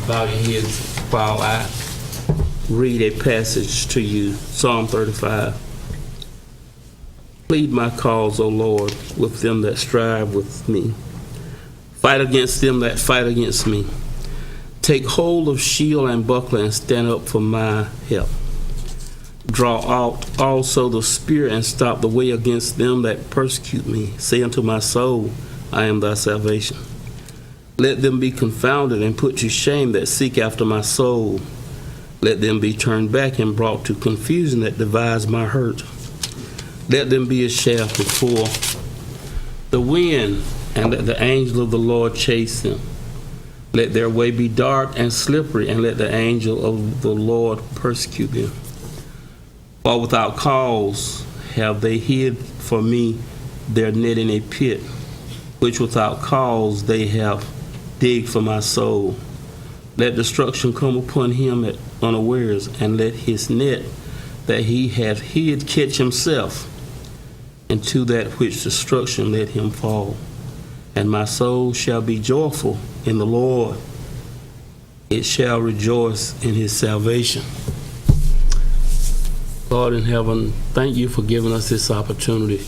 bow your heads while I read a passage to you, Psalm 35. Plead my cause, O Lord, with them that strive with me. Fight against them that fight against me. Take hold of shield and buckler and stand up for my help. Draw out also the spear and stop the way against them that persecute me. Say unto my soul, I am thy salvation. Let them be confounded and put to shame that seek after my soul. Let them be turned back and brought to confusion that devise my hurt. Let them be a shaft before the wind, and let the angel of the Lord chase them. Let their way be dark and slippery, and let the angel of the Lord persecute them. For without cause have they hid for me their net in a pit, which without cause they have digged for my soul. Let destruction come upon him at unawares, and let his net that he hath hid catch himself, and to that which destruction let him fall. And my soul shall be joyful in the Lord. It shall rejoice in his salvation. Lord in heaven, thank you for giving us this opportunity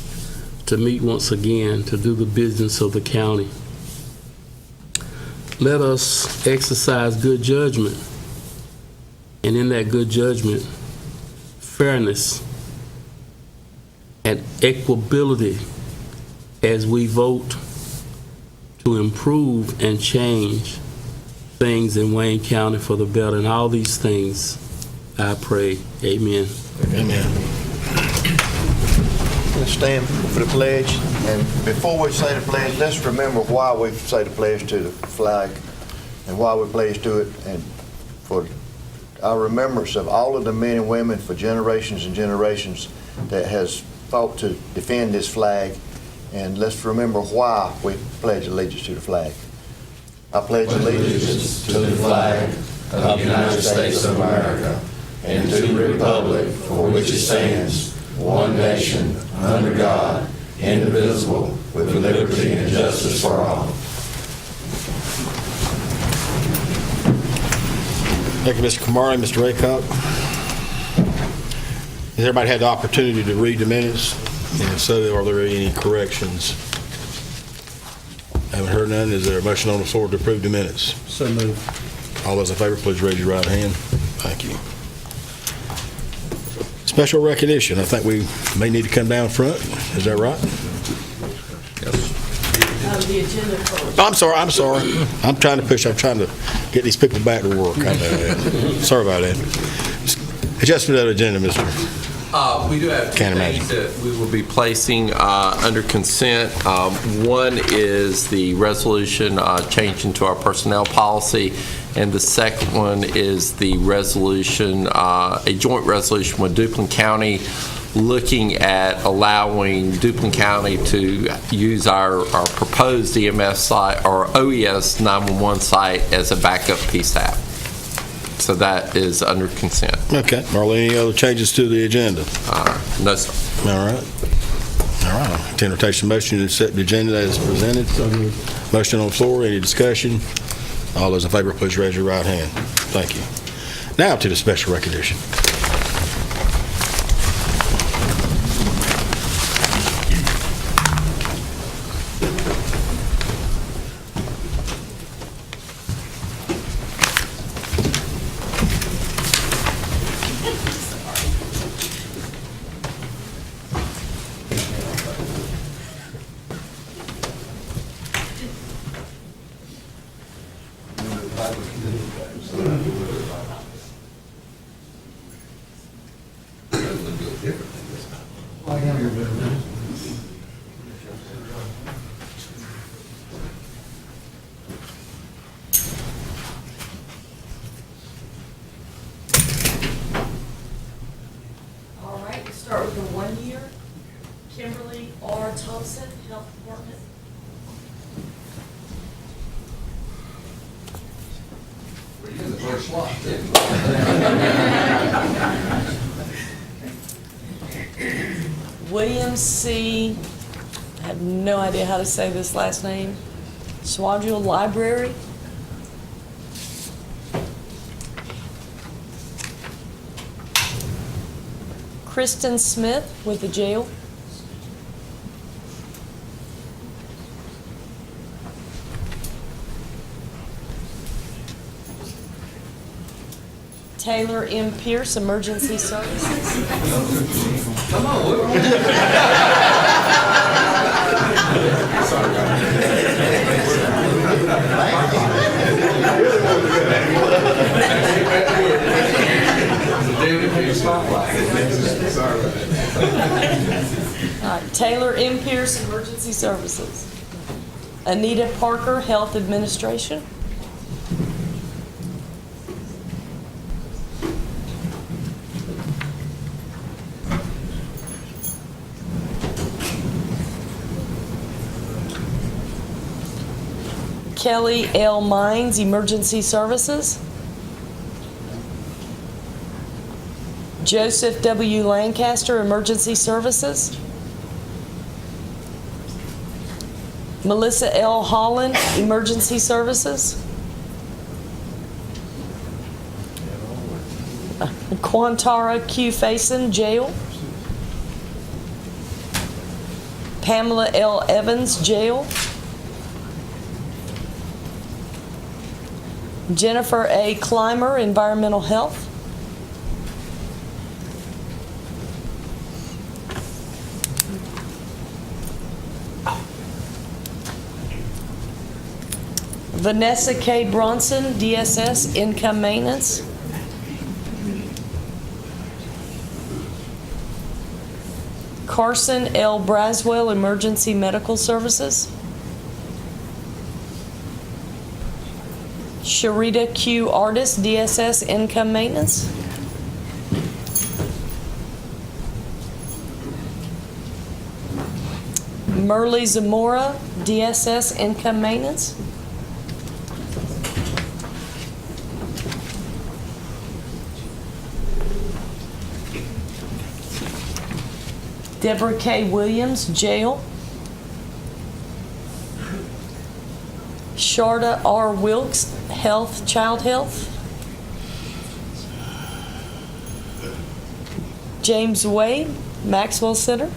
to meet once again to do the business of the county. Let us exercise good judgment, and in that good judgment, fairness and equability as we vote to improve and change things in Wayne County for the better. And all these things, I pray. Amen. Amen. Let's stand for the pledge. And before we say the pledge, let's remember why we say the pledge to the flag and why we pledge to it, and for our remembrance of all of the men and women for generations and generations that has fought to defend this flag. And let's remember why we pledge allegiance to the flag. I pledge allegiance to the flag of the United States of America and to the republic for which it stands, one nation, under God, indivisible, with liberty and justice for all. Thank you, Mr. Kamari, Mr. Raycock. Has everybody had the opportunity to read the minutes? And if so, are there any corrections? Haven't heard none. Is there a motion on the floor to approve the minutes? So moved. All those in favor, please raise your right hand. Thank you. Special recognition. I think we may need to come down front. Is that right? The agenda first. I'm sorry. I'm trying to push. I'm trying to get these people back to work. Sorry about that. Adjustment of the agenda, Mr. We do have two Can't things that we will be placing under consent. One is the resolution changing to our personnel policy, and the second one is the resolution, a joint resolution with Duplin County, looking at allowing Duplin County to use our proposed EMS site or OES 911 site as a backup PSAP. So that is under consent. Okay. Are there any other changes to the agenda? No, sir. All right. To entertain a motion to accept the agenda as presented. Motion on the floor. Any discussion? All those in favor, please raise your right hand. Thank you. Now to the special recognition. All right, we start with the 1 year. Kimberly R. Thompson, Health Department. William C., I have no idea how to say this last name, Swadril Library. Kristen Smith with the jail. Taylor M. Pierce, Emergency Services. All right, Taylor M. Pierce, Emergency Services. Anita Parker, Health Administration. Kelly L. Mines, Emergency Services. Joseph W. Lancaster, Emergency Services. Melissa L. Holland, Emergency Services. Quantara Q. Faison, Jail. Pamela L. Evans, Jail. Jennifer A. Clymer, Environmental Health. Vanessa K. Bronson, DSS, Income Maintenance. Carson L. Braswell, Emergency Medical Services. Sharita Q. Artist, DSS, Income Maintenance. Merle Zamora, DSS, Income Maintenance. Deborah K. Williams, Jail. Sharda R. Wilkes, Health, Child Health. James Wade, Maxwell Center.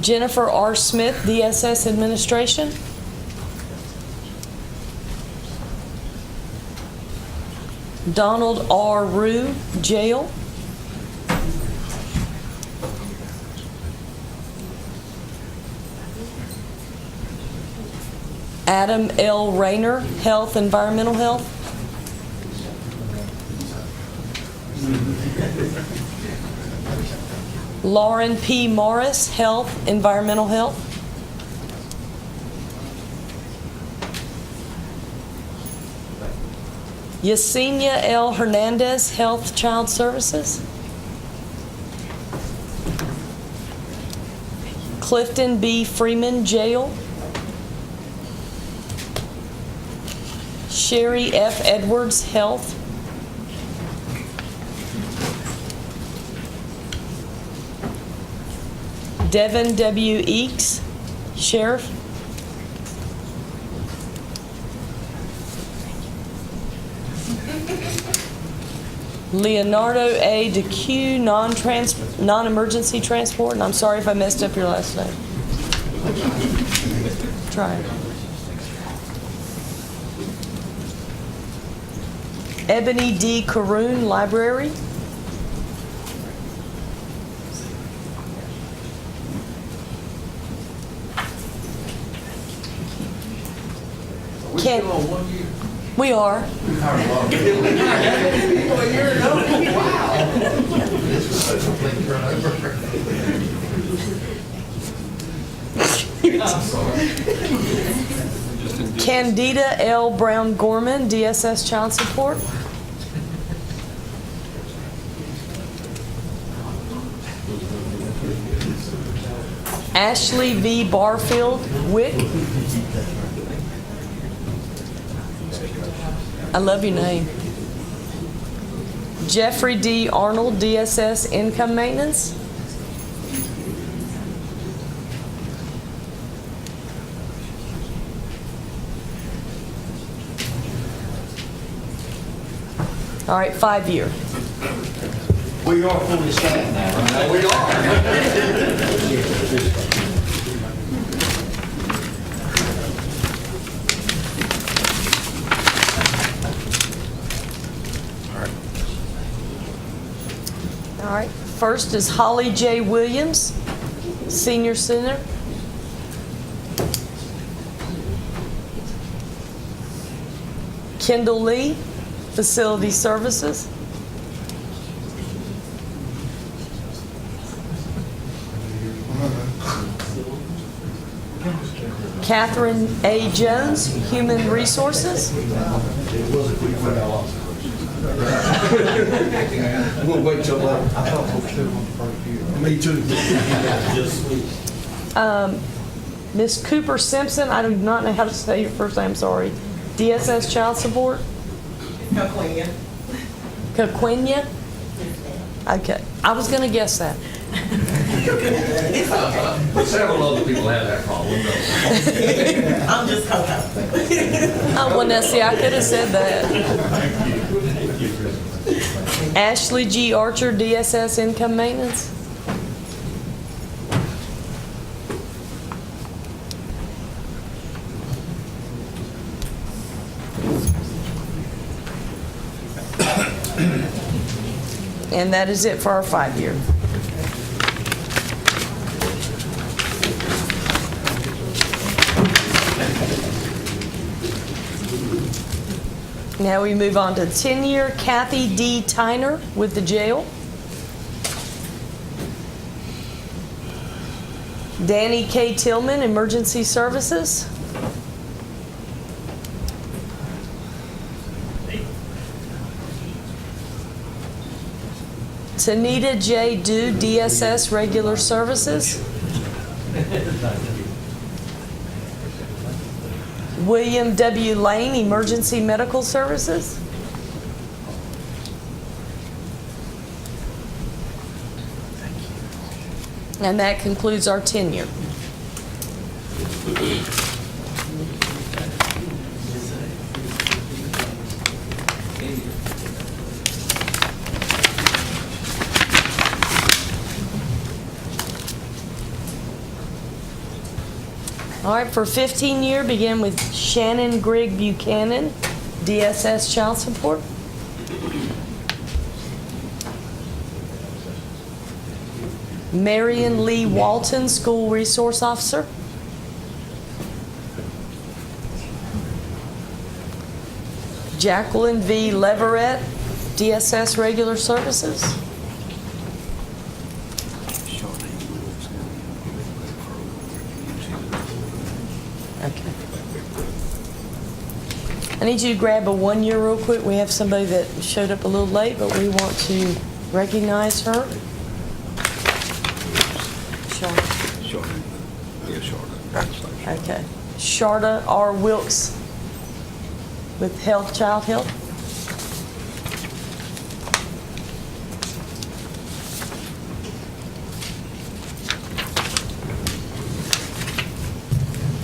Jennifer R. Smith, DSS Administration. Donald R. Rue, Jail. Adam L. Rayner, Health, Environmental Health. Lauren P. Morris, Health, Environmental Health. Yesenia L. Hernandez, Health, Child Services. Clifton B. Freeman, Jail. Sherry F. Edwards, Health. Devin W. Eakes, Sheriff. Leonardo A. DeQ, non-emergency transport, and I'm sorry if I messed up your last name. Try it. Ebony D. Caroon, Library. Ken, we are. Candida L. Brown Gorman, DSS Child Support. Ashley V. Barfield, WIC. I love your name. Jeffrey D. Arnold, DSS Income Maintenance. All right, 5-year. We are fully staffed now. We are. All right, first is Holly J. Williams, Senior Center. Kendall Lee, Facility Services. Catherine A. Jones, Human Resources. We'll wait till 11. I thought folks still on the first year. Me too. Miss Cooper Simpson, I do not know how to say your first name, sorry. DSS Child Support. Coquina. Coquina? Okay, I was gonna guess that. Several other people have that problem. I'm just Coco. Oh, well, now, see, I could have said that. Ashley G. Archer, DSS Income Maintenance. And that is it for our 5-year. Now we move on to 10-year Kathy D. Tyner with the jail. Danny K. Tillman, Emergency Services. Tanita J. Dew, DSS Regular Services. William W. Lane, Emergency Medical Services. And that concludes our tenure. All right, for 15-year, begin with Shannon Grigg Buchanan, DSS Child Support. Marion Lee Walton, School Resource Officer. Jacqueline V. Leverett, DSS Regular Services. Okay. I need you to grab a 1-year real quick. We have somebody that showed up a little late, but we want to recognize her. Sharda. Yeah, Sharda. Okay. Sharda R. Wilkes with Child Health.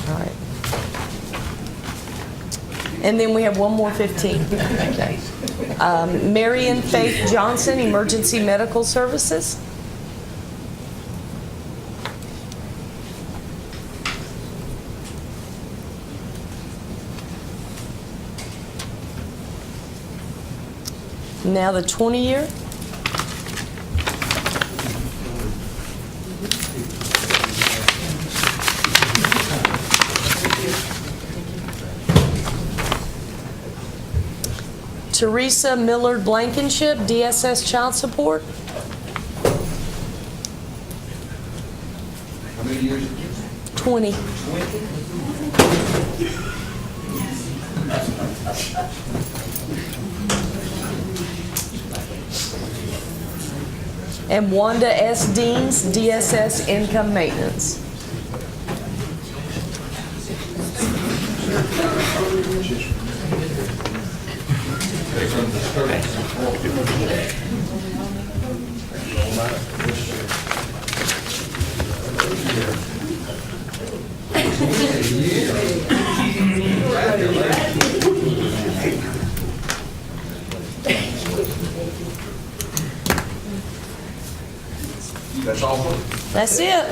All right. And then we have one more 15. Okay. Marion Faith Johnson, Emergency Medical Services. Now the 20-year. Teresa Millard Blankenship, DSS Child Support. How many years? 20. And Wanda S. Deans, DSS Income Maintenance. That's it.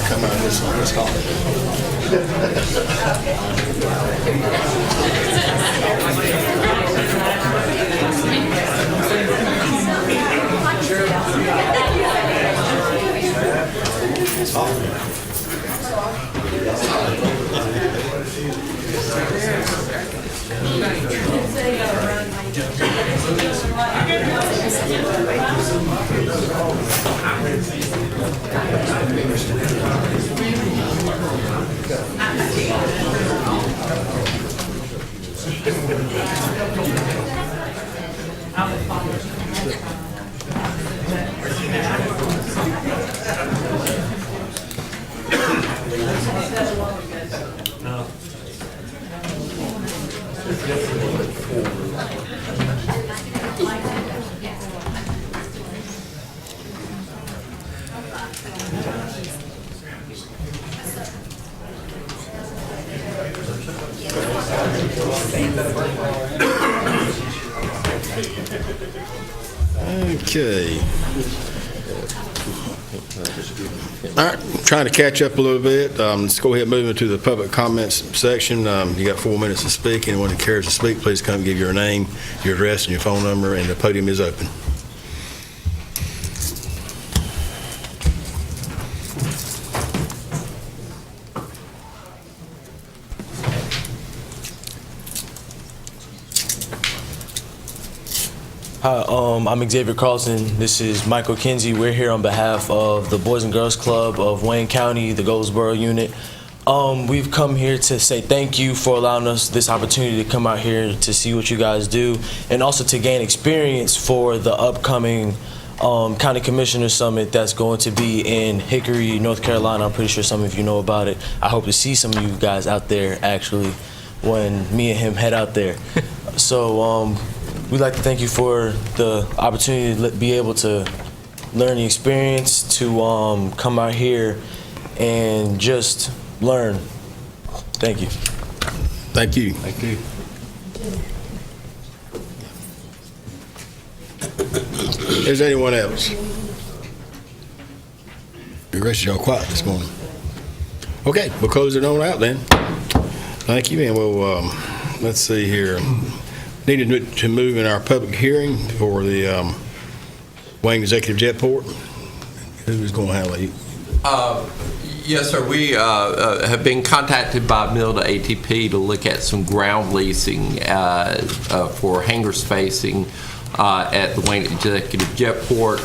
Come on, let's call it. Okay. All right, trying to catch up a little bit. Let's go ahead and move into the public comments section. You got 4 minutes to speak. Anyone who cares to speak, please come give your name, your address, and your phone number, and the podium is open. Hi, I'm Xavier Carlson. This is Michael Kinsey. We're here on behalf of the Boys and Girls Club of Wayne County, the Goldsboro unit. We've come here to say thank you for allowing us this opportunity to come out here to see what you guys do, and also to gain experience for the upcoming County Commissioner Summit that's going to be in Hickory, North Carolina. I'm pretty sure some of you know about it. I hope to see some of you guys out there actually when me and him head out there. So we'd like to thank you for the opportunity to be able to learn the experience, to come out here and just learn. Thank you. Thank you. Thank you. Is there anyone else? Your rest of y'all quiet this morning. Okay, we'll close it on out then. Thank you, and we'll, let's see here. Needed to move in our public hearing for the Wayne Executive Jetport. Who's going to handle it? Yes, sir. We have been contacted by Milda ATP to look at some ground leasing for hangar spacing at the Wayne Executive Jetport.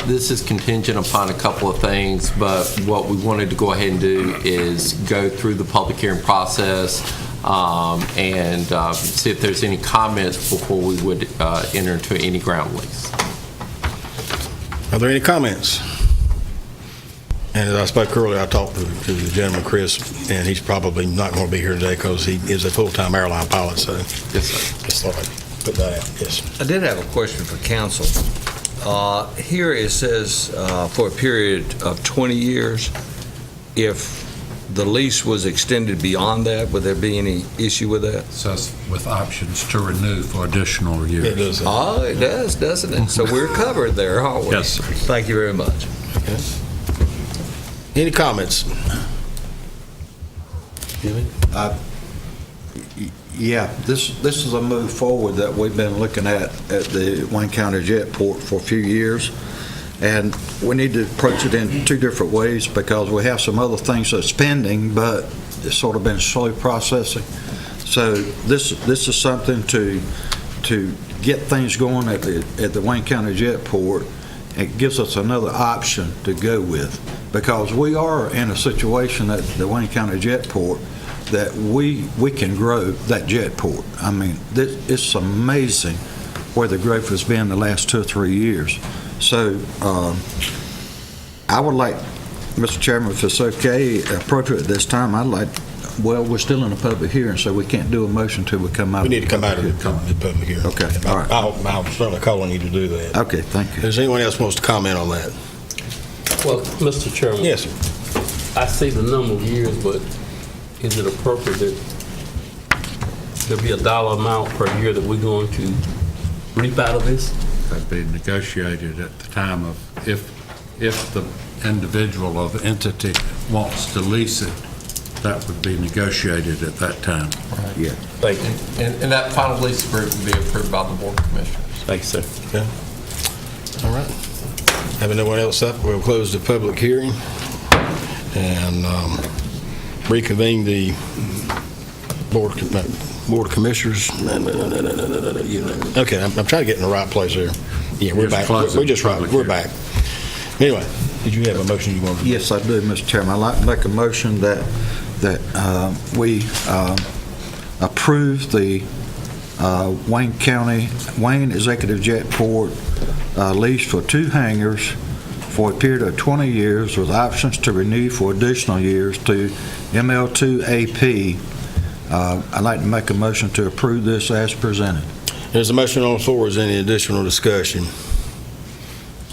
This is contingent upon a couple of things, but what we wanted to go ahead and do is go through the public hearing process and see if there's any comments before we would enter into any ground lease. Are there any comments? And as I spoke earlier, I talked to the gentleman, Chris, and he's probably not going to be here today because he is a full-time airline pilot, so Yes, sir. just thought I'd put that out. Yes. I did have a question for council. Here it says for a period of 20 years. If the lease was extended beyond that, would there be any issue with that? Says with options to renew for additional years. It does. Oh, it does, doesn't it? So we're covered there, aren't we? Yes, sir. Thank you very much. Any comments? Yeah, this is a move forward that we've been looking at the Wayne County Jetport for a few years. And we need to approach it in two different ways because we have some other things that's pending, but it's sort of been slow processing. So this is something to get things going at the Wayne County Jetport. It gives us another option to go with because we are in a situation at the Wayne County Jetport that we can grow that jetport. I mean, it's amazing where the growth has been the last 2 or 3 years. So I would like Mr. Chairman, if it's okay, appropriate at this time, I'd like, well, we're still in a public hearing, so we can't do a motion till we come out. We need to come out of the public hearing. Okay, all right. I'll certainly call on you to do that. Okay, thank you. Does anyone else wants to comment on that? Well, Mr. Chairman. Yes, sir. I see the number of years, but is it appropriate that there be a dollar amount per year that we're going to reap out of this? That'd be negotiated at the time of, if the individual or the entity wants to lease it, that would be negotiated at that time. Yeah. Thank you. And that final lease agreement will be approved by the Board of Commissioners. Thank you, sir. Okay. All right. Having no one else up, we'll close the public hearing and reconvene the Board of Commissioners. Okay, I'm trying to get in the right place here. Yeah, we're back. We're just right. We're back. Anyway, did you have a motion you wanted to? Yes, I do, Mr. Chairman. I'd like to make a motion that we approve the Wayne Executive Jetport lease for 2 hangars for a period of 20 years with options to renew for additional years to ML2AP. I'd like to make a motion to approve this as presented. There's a motion on the floor. Is there any additional discussion?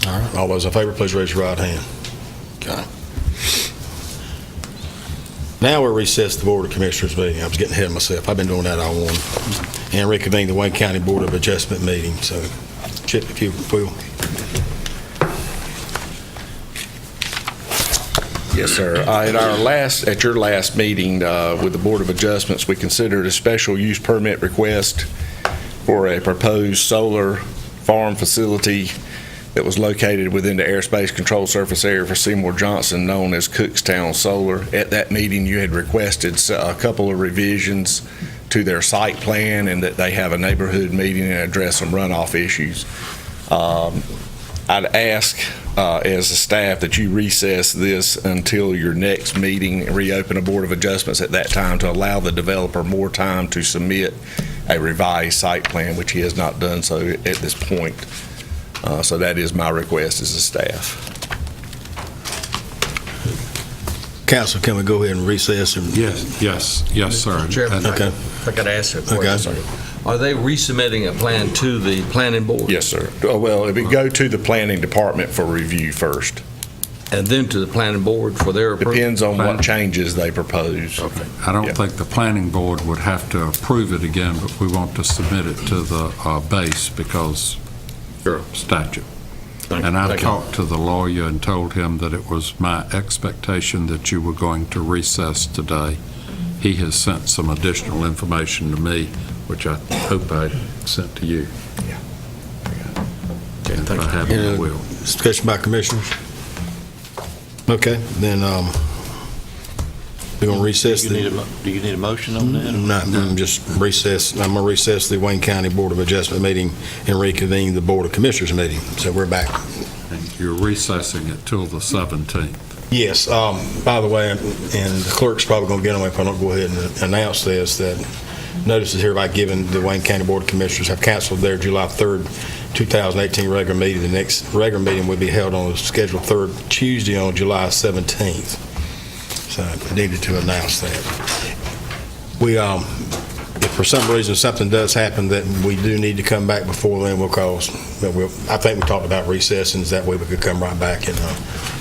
All right. All those in favor, please raise your right hand. Okay. Now we'll recess the Board of Commissioners meeting. I was getting ahead of myself. I've been doing that all morning. And reconvene the Wayne County Board of Adjustment meeting. So, Chip, if you will. Yes, sir. At your last meeting with the Board of Adjustments, we considered a special use permit request for a proposed solar farm facility that was located within the airspace control surface area for Seymour Johnson, known as Cookstown Solar. At that meeting, you had requested a couple of revisions to their site plan and that they have a neighborhood meeting and address some runoff issues. I'd ask as a staff that you recess this until your next meeting and reopen a Board of Adjustments at that time to allow the developer more time to submit a revised site plan, which he has not done so at this point. So that is my request as a staff. Council, can we go ahead and recess? Yes, sir. Chairman, Okay. if I could ask a Okay. question. Are they resubmitting a plan to the planning board? Yes, sir. Well, it would go to the planning department for review first. And then to the planning board for their approval? Depends on what changes they propose. Okay. I don't think the planning board would have to approve it again, but we want to submit it to the base because statute. And I talked to the lawyer and told him that it was my expectation that you were going to recess today. He has sent some additional information to me, which I hope I sent to you. Yeah. And if I haven't, I will. Discussion by commissioners? Okay, then we're going to recess. Do you need a motion on that? No, I'm just recess. I'm going to recess the Wayne County Board of Adjustment meeting and reconvene the Board of Commissioners meeting. So we're back. And you're recessing it till the 17th. Yes, by the way, and the clerk's probably going to get on me if I don't go ahead and announce this, that notice is hereby given the Wayne County Board of Commissioners have canceled their July 3rd, 2018 regular meeting. The next regular meeting will be held on the scheduled third Tuesday on July 17th. So I needed to announce that. We, if for some reason something does happen that we do need to come back before then, we'll call. But I think we talked about recessing, that way we could come right back and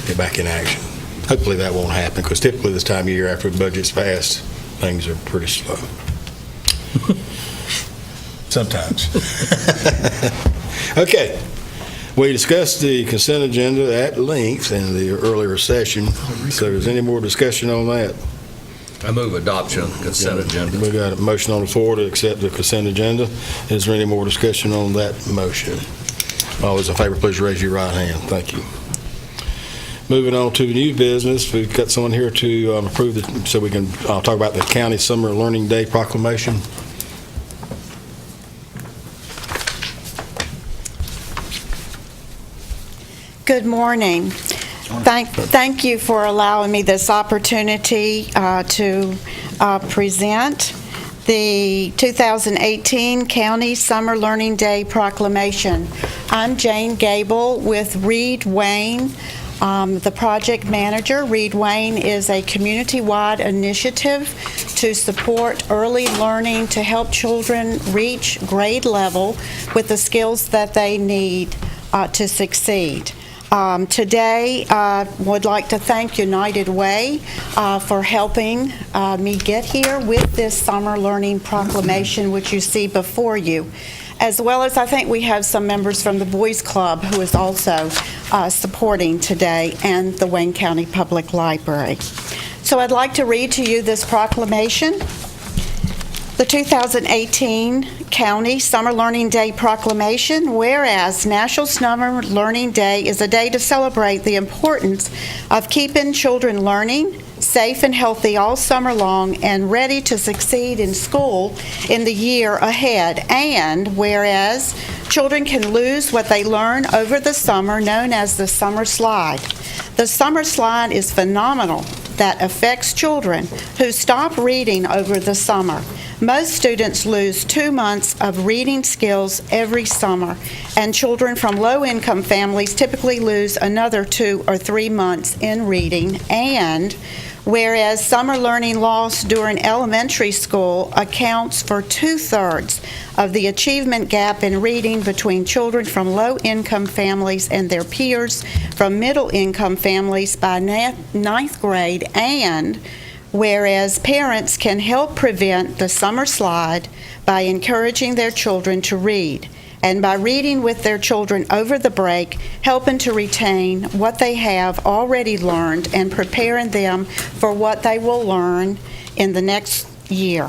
get back in action. Hopefully that won't happen, because typically this time of year after the budget's passed, things are pretty slow. Sometimes. Okay. We discussed the consent agenda at length in the earlier session. So is there any more discussion on that? I move adoption of the consent agenda. We got a motion on the floor to accept the consent agenda. Is there any more discussion on that motion? All those in favor, please raise your right hand. Thank you. Moving on to new business, we've got someone here to approve it, so we can talk about the County Summer Learning Day proclamation. Good morning. Thank you for allowing me this opportunity to present the 2018 County Summer Learning Day proclamation. I'm Jane Gable with Reed Wayne The project manager, Reed Wayne, is a community-wide initiative to support early learning to help children reach grade level with the skills that they need to succeed. Today, I would like to thank United Way for helping me get here with this Summer Learning Proclamation, which you see before you, as well as I think we have some members from the Boys Club who is also supporting today, and the Wayne County Public Library. So I'd like to read to you this proclamation. The 2018 County Summer Learning Day Proclamation. Whereas National Summer Learning Day is a day to celebrate the importance of keeping children learning, safe and healthy all summer long, and ready to succeed in school in the year ahead. And whereas children can lose what they learn over the summer, known as the summer slide. The summer slide is phenomenal that affects children who stop reading over the summer. Most students lose 2 months of reading skills every summer, and children from low-income families typically lose another 2 or 3 months in reading. And whereas summer learning loss during elementary school accounts for 2/3 of the achievement gap in reading between children from low-income families and their peers from middle-income families by 9th grade, and whereas parents can help prevent the summer slide by encouraging their children to read, and by reading with their children over the break, helping to retain what they have already learned and preparing them for what they will learn in the next year.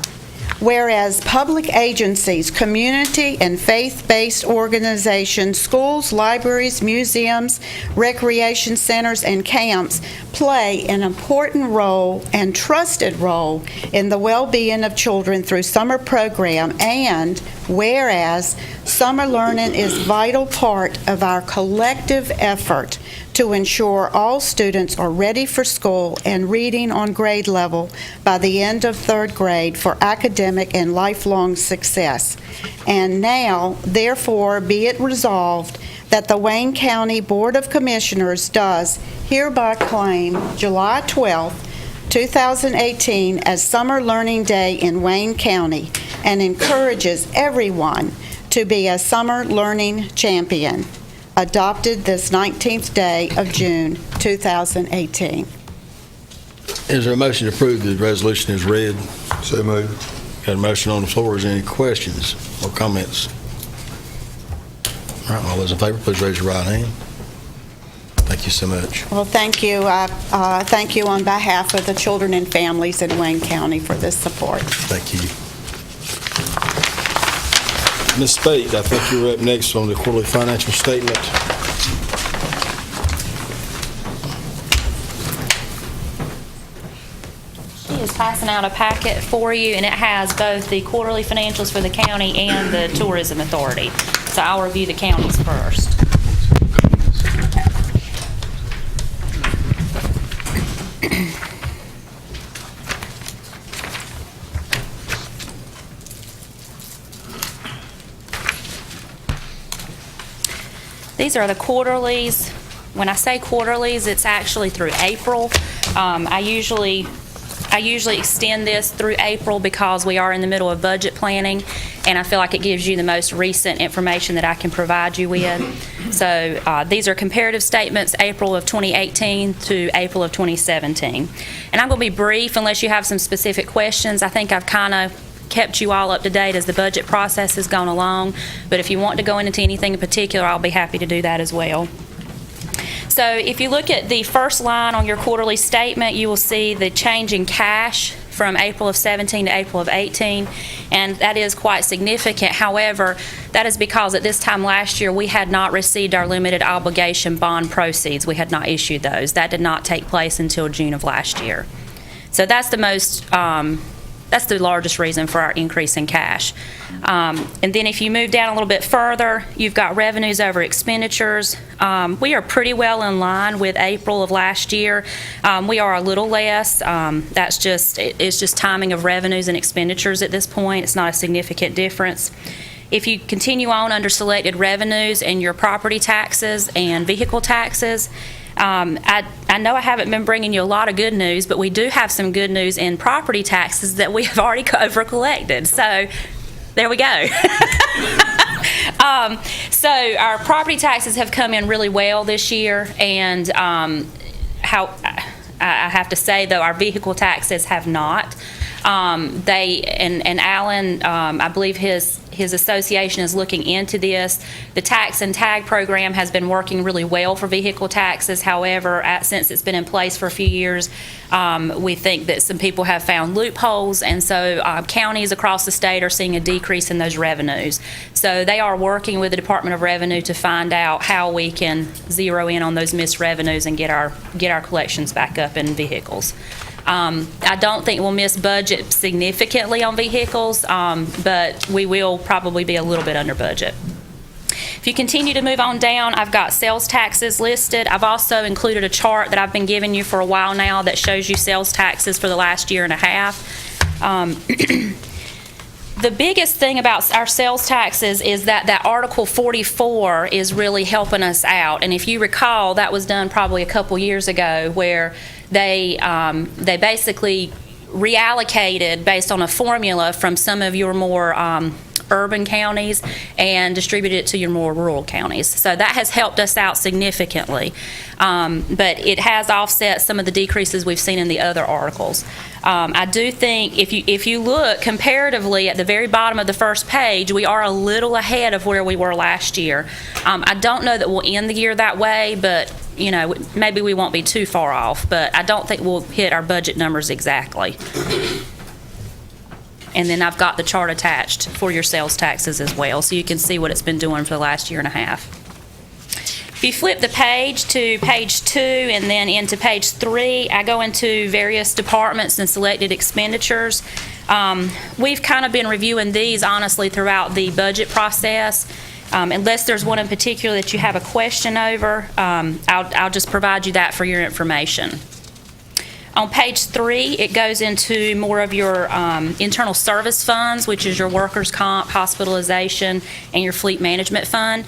Whereas public agencies, community and faith-based organizations, schools, libraries, museums, recreation centers, and camps play an important role and trusted role in the well-being of children through summer program. And whereas summer learning is a vital part of our collective effort to ensure all students are ready for school and reading on grade level by the end of 3rd grade for academic and lifelong success. And now, therefore, be it resolved that the Wayne County Board of Commissioners does hereby claim July 12th, 2018 as Summer Learning Day in Wayne County, and encourages everyone to be a summer learning champion. Adopted this 19th day of June, 2018. Is there a motion to approve the resolution as read? So moved. Got a motion on the floor. Is there any questions or comments? All right, all those in favor, please raise your right hand. Thank you so much. Well, thank you. Thank you on behalf of the children and families in Wayne County for this support. Thank you. Ms. Spade, I think you're up next on the quarterly financial statement. She is passing out a packet for you, and it has both the quarterly financials for the county and the tourism authority. So I'll review the counties first. These are the quarterlies. When I say quarterlies, it's actually through April. I usually extend this through April because we are in the middle of budget planning, and I feel like it gives you the most recent information that I can provide you with. So these are comparative statements, April of 2018 to April of 2017. And I'm going to be brief unless you have some specific questions. I think I've kind of kept you all up to date as the budget process has gone along, but if you want to go into anything in particular, I'll be happy to do that as well. So if you look at the first line on your quarterly statement, you will see the change in cash from April of 17 to April of 18, and that is quite significant. However, that is because at this time last year, we had not received our limited obligation bond proceeds. We had not issued those. That did not take place until June of last year. So that's the most that's the largest reason for our increase in cash. And then if you move down a little bit further, you've got revenues over expenditures. We are pretty well in line with April of last year. We are a little less. It's just timing of revenues and expenditures at this point. It's not a significant difference. If you continue on under selected revenues and your property taxes and vehicle taxes, I know I haven't been bringing you a lot of good news, but we do have some good news in property taxes that we have already over-collected. So there we go. So our property taxes have come in really well this year, and I have to say, though, our vehicle taxes have not. And Alan, I believe his association is looking into this. The tax and tag program has been working really well for vehicle taxes. However, since it's been in place for a few years, we think that some people have found loopholes, and so counties across the state are seeing a decrease in those revenues. So they are working with the Department of Revenue to find out how we can zero in on those missed revenues and get our collections back up in vehicles. I don't think we'll miss budget significantly on vehicles, but we will probably be a little bit under budget. If you continue to move on down, I've got sales taxes listed. I've also included a chart that I've been giving you for a while now that shows you sales taxes for the last year and a half. The biggest thing about our sales taxes is that Article 44 is really helping us out. And if you recall, that was done probably a couple years ago, where they basically reallocated based on a formula from some of your more urban counties and distributed it to your more rural counties. So that has helped us out significantly. But it has offset some of the decreases we've seen in the other articles. I do think if you look comparatively at the very bottom of the first page, we are a little ahead of where we were last year. I don't know that we'll end the year that way, but maybe we won't be too far off. But I don't think we'll hit our budget numbers exactly. And then I've got the chart attached for your sales taxes as well, so you can see what it's been doing for the last year and a half. If you flip the page to page 2 and then into page 3, I go into various departments and selected expenditures. We've kind of been reviewing these, honestly, throughout the budget process. Unless there's one in particular that you have a question over, I'll just provide you that for your information. On page 3, it goes into more of your internal service funds, which is your workers' comp, hospitalization, and your fleet management fund.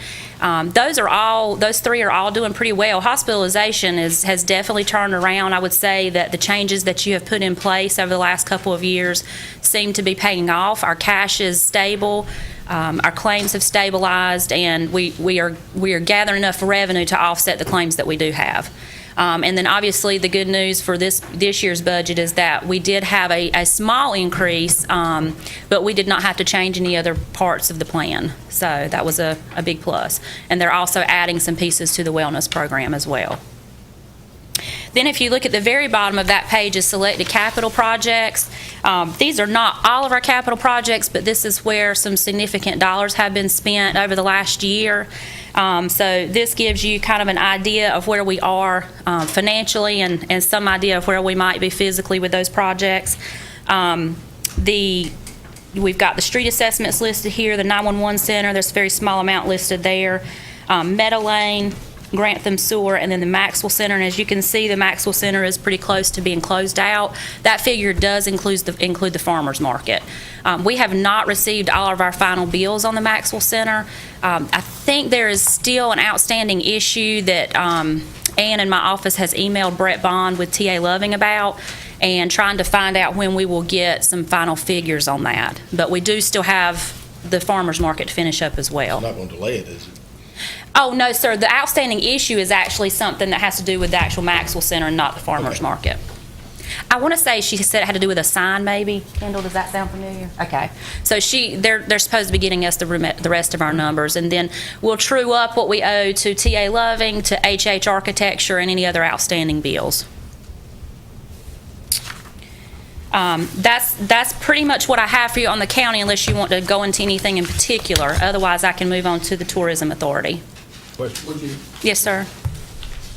Those three are all doing pretty well. Hospitalization has definitely turned around. I would say that the changes that you have put in place over the last couple of years seem to be paying off. Our cash is stable. Our claims have stabilized, and we are gathering enough revenue to offset the claims that we do have. And then obviously the good news for this year's budget is that we did have a small increase, but we did not have to change any other parts of the plan. So that was a big plus. And they're also adding some pieces to the wellness program as well. Then if you look at the very bottom of that page is selected capital projects. These are not all of our capital projects, but this is where some significant dollars have been spent over the last year. So this gives you kind of an idea of where we are financially and some idea of where we might be physically with those projects. We've got the street assessments listed here, the 911 center, there's a very small amount listed there. Meadow Lane, Grantham Sewer, and then the Maxwell Center. And as you can see, the Maxwell Center is pretty close to being closed out. That figure does include the farmers market. We have not received all of our final bills on the Maxwell Center. I think there is still an outstanding issue that Ann in my office has emailed Brett Bond with T.A. Loving about, and trying to find out when we will get some final figures on that. But we do still have the farmers market to finish up as well. Not going to delay it, is it? Oh, no, sir. The outstanding issue is actually something that has to do with the actual Maxwell Center and not the farmers market. I want to say she said it had to do with a sign, maybe. Kendall, does that sound familiar? Okay. So they're supposed to be getting us the rest of our numbers, and then we'll true up what we owe to T.A. Loving, to H.H. Architecture, and any other outstanding bills. That's pretty much what I have for you on the county, unless you want to go into anything in particular. Otherwise, I can move on to the Tourism Authority. Yes, sir.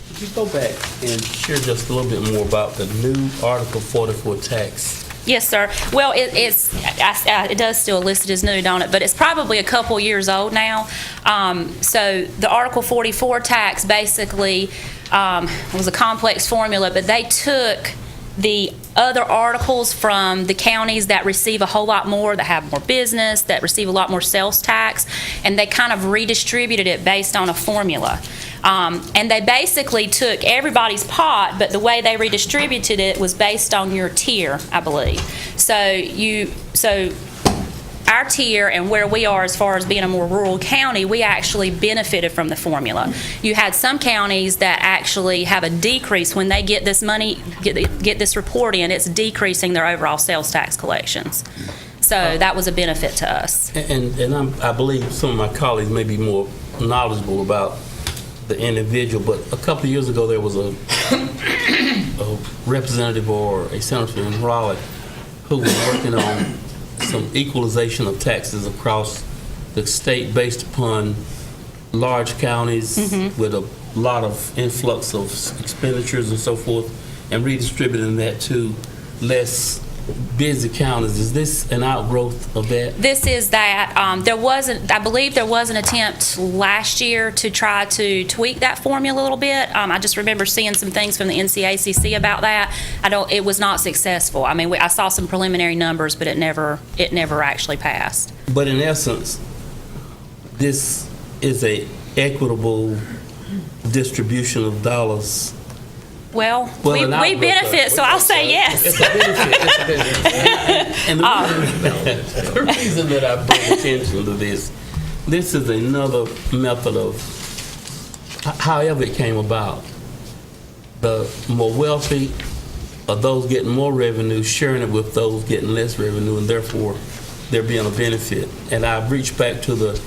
Could you go back and share just a little bit more about the new Article 44 tax? Yes, sir. Well, it does still list it as new, don't it? But it's probably a couple years old now. So the Article 44 tax basically was a complex formula, but they took the other articles from the counties that receive a whole lot more, that have more business, that receive a lot more sales tax, and they kind of redistributed it based on a formula. And they basically took everybody's pot, but the way they redistributed it was based on your tier, I believe. So our tier and where we are as far as being a more rural county, we actually benefited from the formula. You had some counties that actually have a decrease when they get this money, get this report in, it's decreasing their overall sales tax collections. So that was a benefit to us. And I believe some of my colleagues may be more knowledgeable about the individual, but a couple of years ago there was a representative or a senator in Raleigh who was working on some equalization of taxes across the state based upon large counties with a lot of influx of expenditures and so forth, and redistributing that to less busy counties. Is this an outgrowth of that? This is that. I believe there was an attempt last year to try to tweak that formula a little bit. I just remember seeing some things from the NCACC about that. It was not successful. I mean, I saw some preliminary numbers, but it never actually passed. But in essence, this is a equitable distribution of dollars. Well, we benefit, so I'll say yes. It's a benefit. And the reason that I bring attention to this is another method of however it came about. The more wealthy are those getting more revenue, sharing it with those getting less revenue, and therefore there being a benefit. And I've reached back to the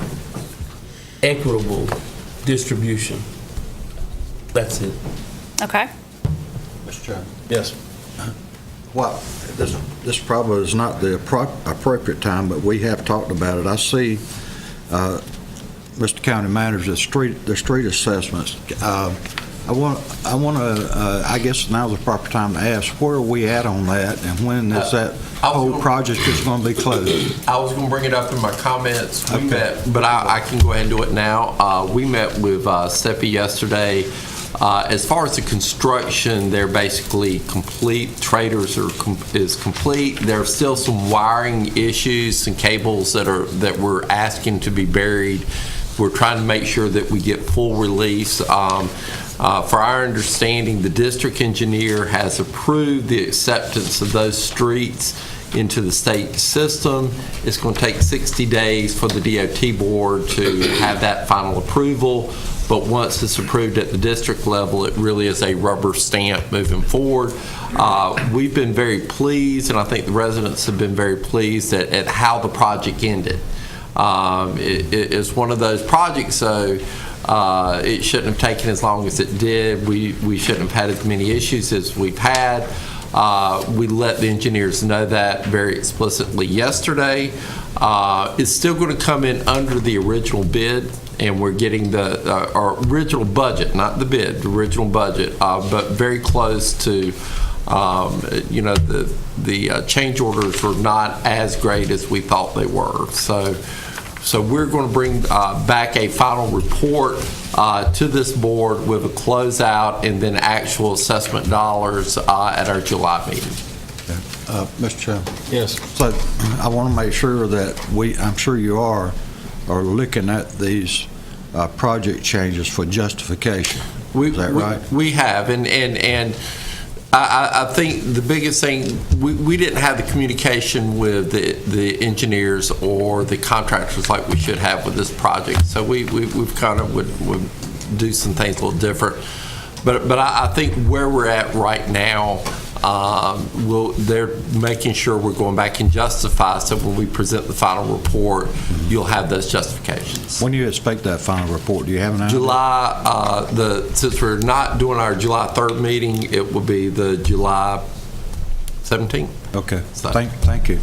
equitable distribution. That's it. Okay. Mr. Chairman. Yes. Well, this probably is not the appropriate time, but we have talked about it. I see, Mr. County Manager, the street assessments. I guess now's the proper time to ask, where are we at on that, and when is that whole project is going to be closed? I was going to bring it up in my comments. We met, but I can go ahead and do it now. We met with Steffi yesterday. As far as the construction, they're basically complete. Traders is complete. There are still some wiring issues, some cables that we're asking to be buried. We're trying to make sure that we get full release. For our understanding, the district engineer has approved the acceptance of those streets into the state system. It's going to take 60 days for the DOT board to have that final approval. But once it's approved at the district level, it really is a rubber stamp moving forward. We've been very pleased, and I think the residents have been very pleased at how the project ended. It is one of those projects, so it shouldn't have taken as long as it did. We shouldn't have had as many issues as we've had. We let the engineers know that very explicitly yesterday. It's still going to come in under the original bid, and we're getting our original budget, not the bid, the original budget, but very close to, the change orders were not as great as we thought they were. So we're going to bring back a final report to this board with a closeout and then actual assessment dollars at our July meeting. Mr. Chairman. Yes. So I want to make sure that I'm sure you are looking at these project changes for justification. Is that right? We have, and I think the biggest thing, we didn't have the communication with the engineers or the contractors like we should have with this project. So we've kind of would do some things a little different. But I think where we're at right now, they're making sure we're going back and justify, so when we present the final report, you'll have those justifications. When do you expect that final report? Do you have an idea? July, since we're not doing our July 3rd meeting, it will be the July 17th. Okay. Thank you.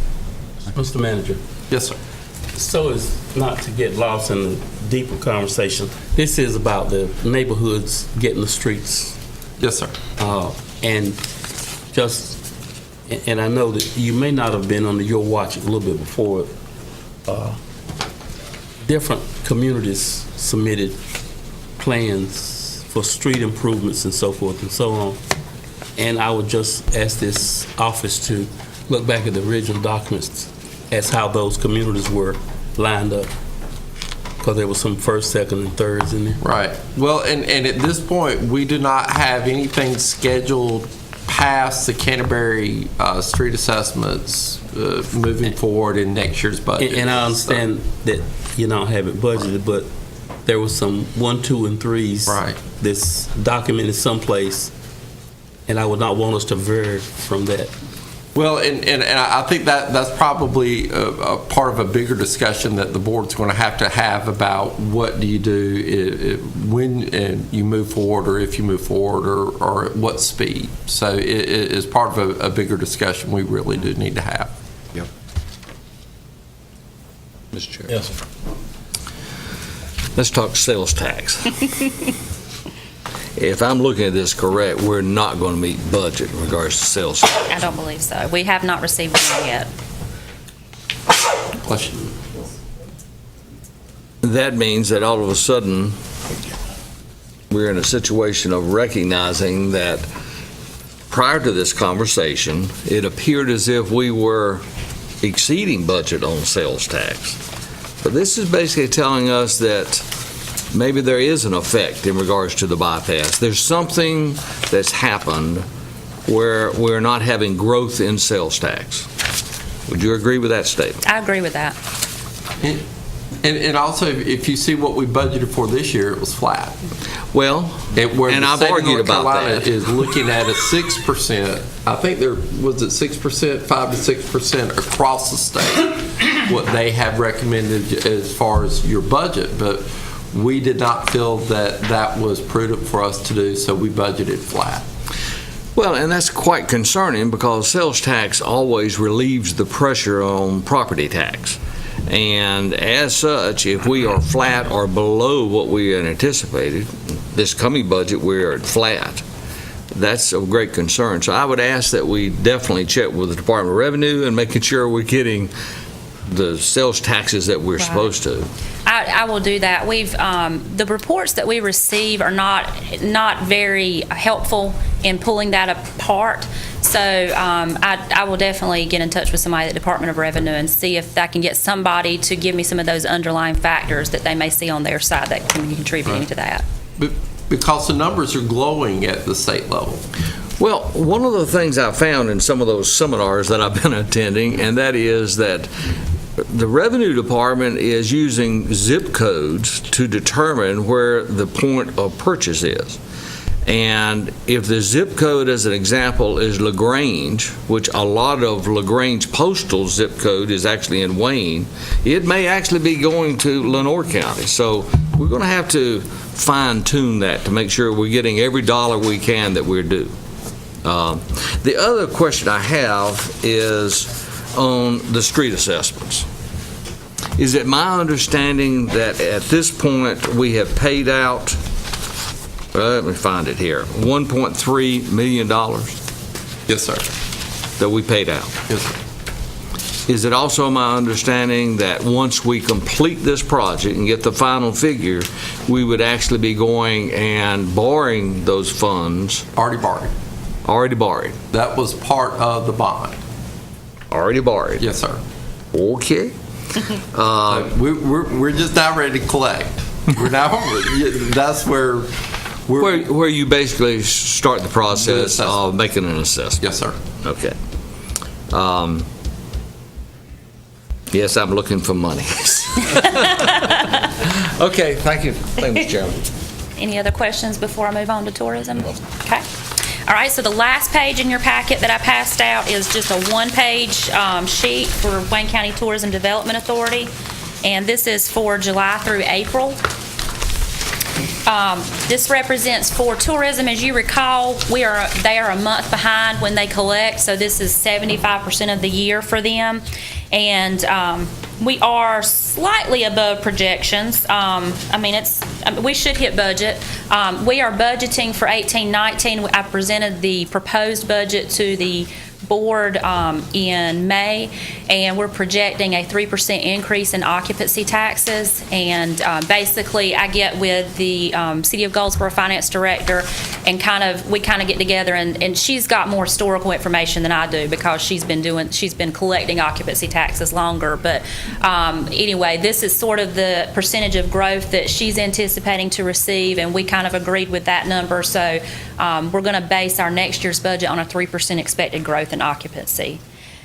Mr. Manager. Yes, sir. So as not to get lost in the deeper conversation, this is about the neighborhoods getting the streets. Yes, sir. And I know that you may not have been under your watch a little bit before. Different communities submitted plans for street improvements and so forth and so on. And I would just ask this office to look back at the original documents as how those communities were lined up. because there was some first, second, and thirds in there. Right. Well, and at this point, we do not have anything scheduled past the Canterbury street assessments moving forward in next year's budget. And I understand that you don't have it budgeted, but there was some 1, 2, and 3s. Right. This documented someplace, and I would not want us to vary from that. Well, and I think that's probably a part of a bigger discussion that the board's going to have about what do you do when you move forward, or if you move forward, or at what speed. So it is part of a bigger discussion we really do need to have. Yep. Mr. Chair. Yes, sir. Let's talk sales tax. If I'm looking at this correct, we're not going to meet budget in regards to sales tax. I don't believe so. We have not received one yet. Question. That means that all of a sudden, we're in a situation of recognizing that prior to this conversation, it appeared as if we were exceeding budget on sales tax. But this is basically telling us that maybe there is an effect in regards to the bypass. There's something that's happened where we're not having growth in sales tax. Would you agree with that statement? I agree with that. And also, if you see what we budgeted for this year, it was flat. Well, Where and the I've state of argued North about Carolina that. is looking at a 6%. I think there was it 6%, 5 to 6% across the state. What they have recommended as far as your budget, but we did not feel that that was prudent for us to do, so we budgeted flat. Well, and that's quite concerning because sales tax always relieves the pressure on property tax. And as such, if we are flat or below what we had anticipated, this coming budget, we're at flat. That's of great concern. So I would ask that we definitely check with the Department of Revenue and making sure we're getting the sales taxes that we're supposed to. I will do that. We've the reports that we receive are not very helpful in pulling that apart. So I will definitely get in touch with somebody at the Department of Revenue and see if I can get somebody to give me some of those underlying factors that they may see on their side that can be contributing to that. But because the numbers are glowing at the state level. Well, one of the things I found in some of those seminars that I've been attending, and that is that the Revenue Department is using zip codes to determine where the point of purchase is. And if the zip code, as an example, is LaGrange, which a lot of LaGrange postal zip code is actually in Wayne, it may actually be going to Lenoir County. So we're going to have to fine-tune that to make sure we're getting every dollar we can that we're due. The other question I have is on the street assessments. Is it my understanding that at this point we have paid out, let me find it here, $1.3 million Yes, sir. that we paid out? Yes, sir. Is it also my understanding that once we complete this project and get the final figure, we would actually be going and borrowing those funds? Already borrowed. Already borrowed. That was part of the bond. Already borrowed. Yes, sir. Okay. We're just not ready to collect. We're now. That's where Where you basically start the process of making an assessment. Yes, sir. Okay. Yes, I'm looking for money. Okay, thank you. Thank you, Mr. Chairman. Any other questions before I move on to tourism? Okay. All right, so the last page in your packet that I passed out is just a one-page sheet for Wayne County Tourism Development Authority, and this is for July through April. This represents for tourism. As you recall, they are a month behind when they collect, so this is 75% of the year for them. And we are slightly above projections. We should hit budget. We are budgeting for 18-19. I presented the proposed budget to the board in May, and we're projecting a 3% increase in occupancy taxes. And basically, I get with the City of Goldsboro Finance Director, and we kind of get together, and she's got more historical information than I do because she's been collecting occupancy taxes longer. But anyway, this is sort of the percentage of growth that she's anticipating to receive, and we kind of agreed with that number. So we're going to base our next year's budget on a 3% expected growth in occupancy.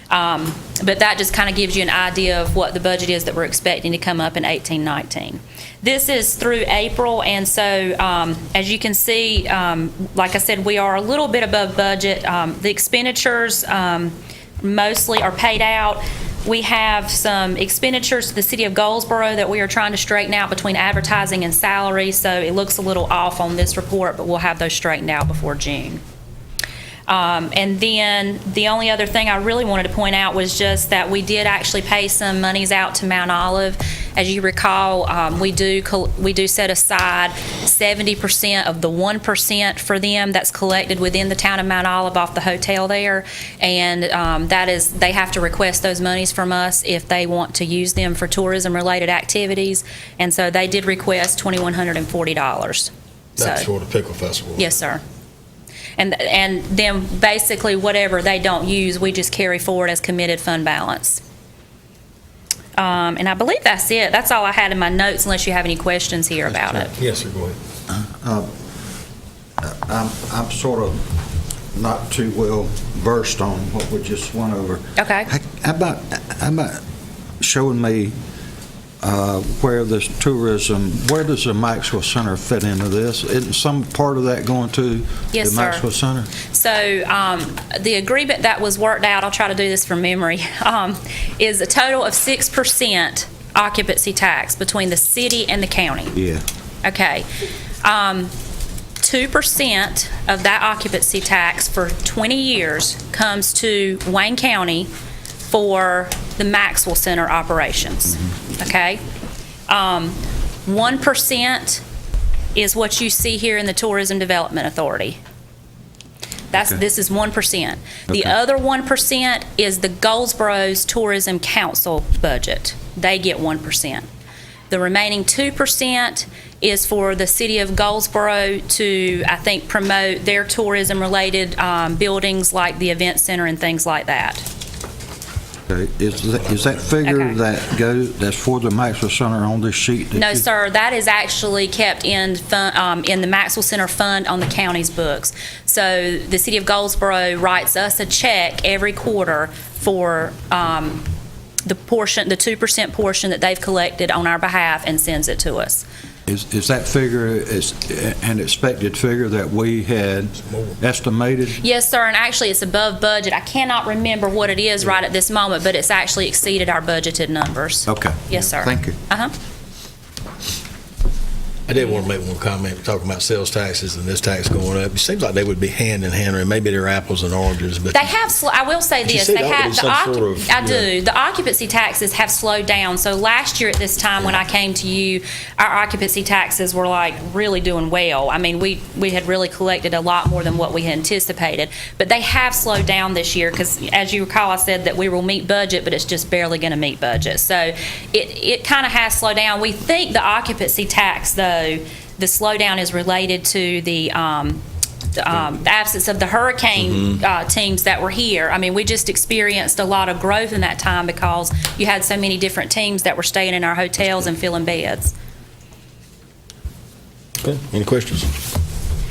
But that just kind of gives you an idea of what the budget is that we're expecting to come up in 18-19. This is through April, and so as you can see, like I said, we are a little bit above budget. The expenditures mostly are paid out. We have some expenditures to the City of Goldsboro that we are trying to straighten out between advertising and salary, so it looks a little off on this report, but we'll have those straightened out before June. And then the only other thing I really wanted to point out was just that we did actually pay some monies out to Mount Olive. As you recall, we do set aside 70% of the 1% for them that's collected within the town of Mount Olive off the hotel there, and they have to request those monies from us if they want to use them for tourism-related activities, and so they did request $2,140. That's for the Pickle Festival. Yes, sir. And then basically whatever they don't use, we just carry forward as committed fund balance. And I believe that's it. That's all I had in my notes, unless you have any questions here about it. Yes, sir, go ahead. I'm sort of not too well versed on what we just went over. Okay. How about showing me where this tourism, where does the Maxwell Center fit into this? Isn't some part of that going to Yes, the Maxwell Center? So the agreement that was worked out, I'll try to do this from memory, is a total of 6% occupancy tax between the city and the county. Yeah. Okay. 2% of that occupancy tax for 20 years comes to Wayne County for the Maxwell Center operations. Okay? 1% is what you see here in the Tourism Development Authority. This is 1%. The other 1% is the Goldsboro's Tourism Council budget. They get 1%. The remaining 2% is for the City of Goldsboro to, I think, promote their tourism-related buildings like the Event Center and things like that. Okay. Is that figure that's for the Maxwell Center on this sheet? No, sir. That is actually kept in the Maxwell Center fund on the county's books. So the City of Goldsboro writes us a check every quarter for the 2% portion that they've collected on our behalf and sends it to us. Is that figure an expected figure that we had estimated? Yes, sir, and actually it's above budget. I cannot remember what it is right at this moment, but it's actually exceeded our budgeted numbers. Okay. Yes, sir. Thank you. I did want to make one comment, talking about sales taxes and this tax going up. It seems like they would be hand in hand, or maybe they're apples and oranges, but. They have, I will say this, they have, the occupancy taxes have slowed down. So last year at this time when I came to you, our occupancy taxes were like really doing well. I mean, we had really collected a lot more than what we had anticipated. But they have slowed down this year because, as you recall, I said that we will meet budget, but it's just barely going to meet budget. So it kind of has slowed down. We think the occupancy tax, though, the slowdown is related to the absence of the hurricane teams that were here. I mean, we just experienced a lot of growth in that time because you had so many different teams that were staying in our hotels and filling beds. Okay. Any questions?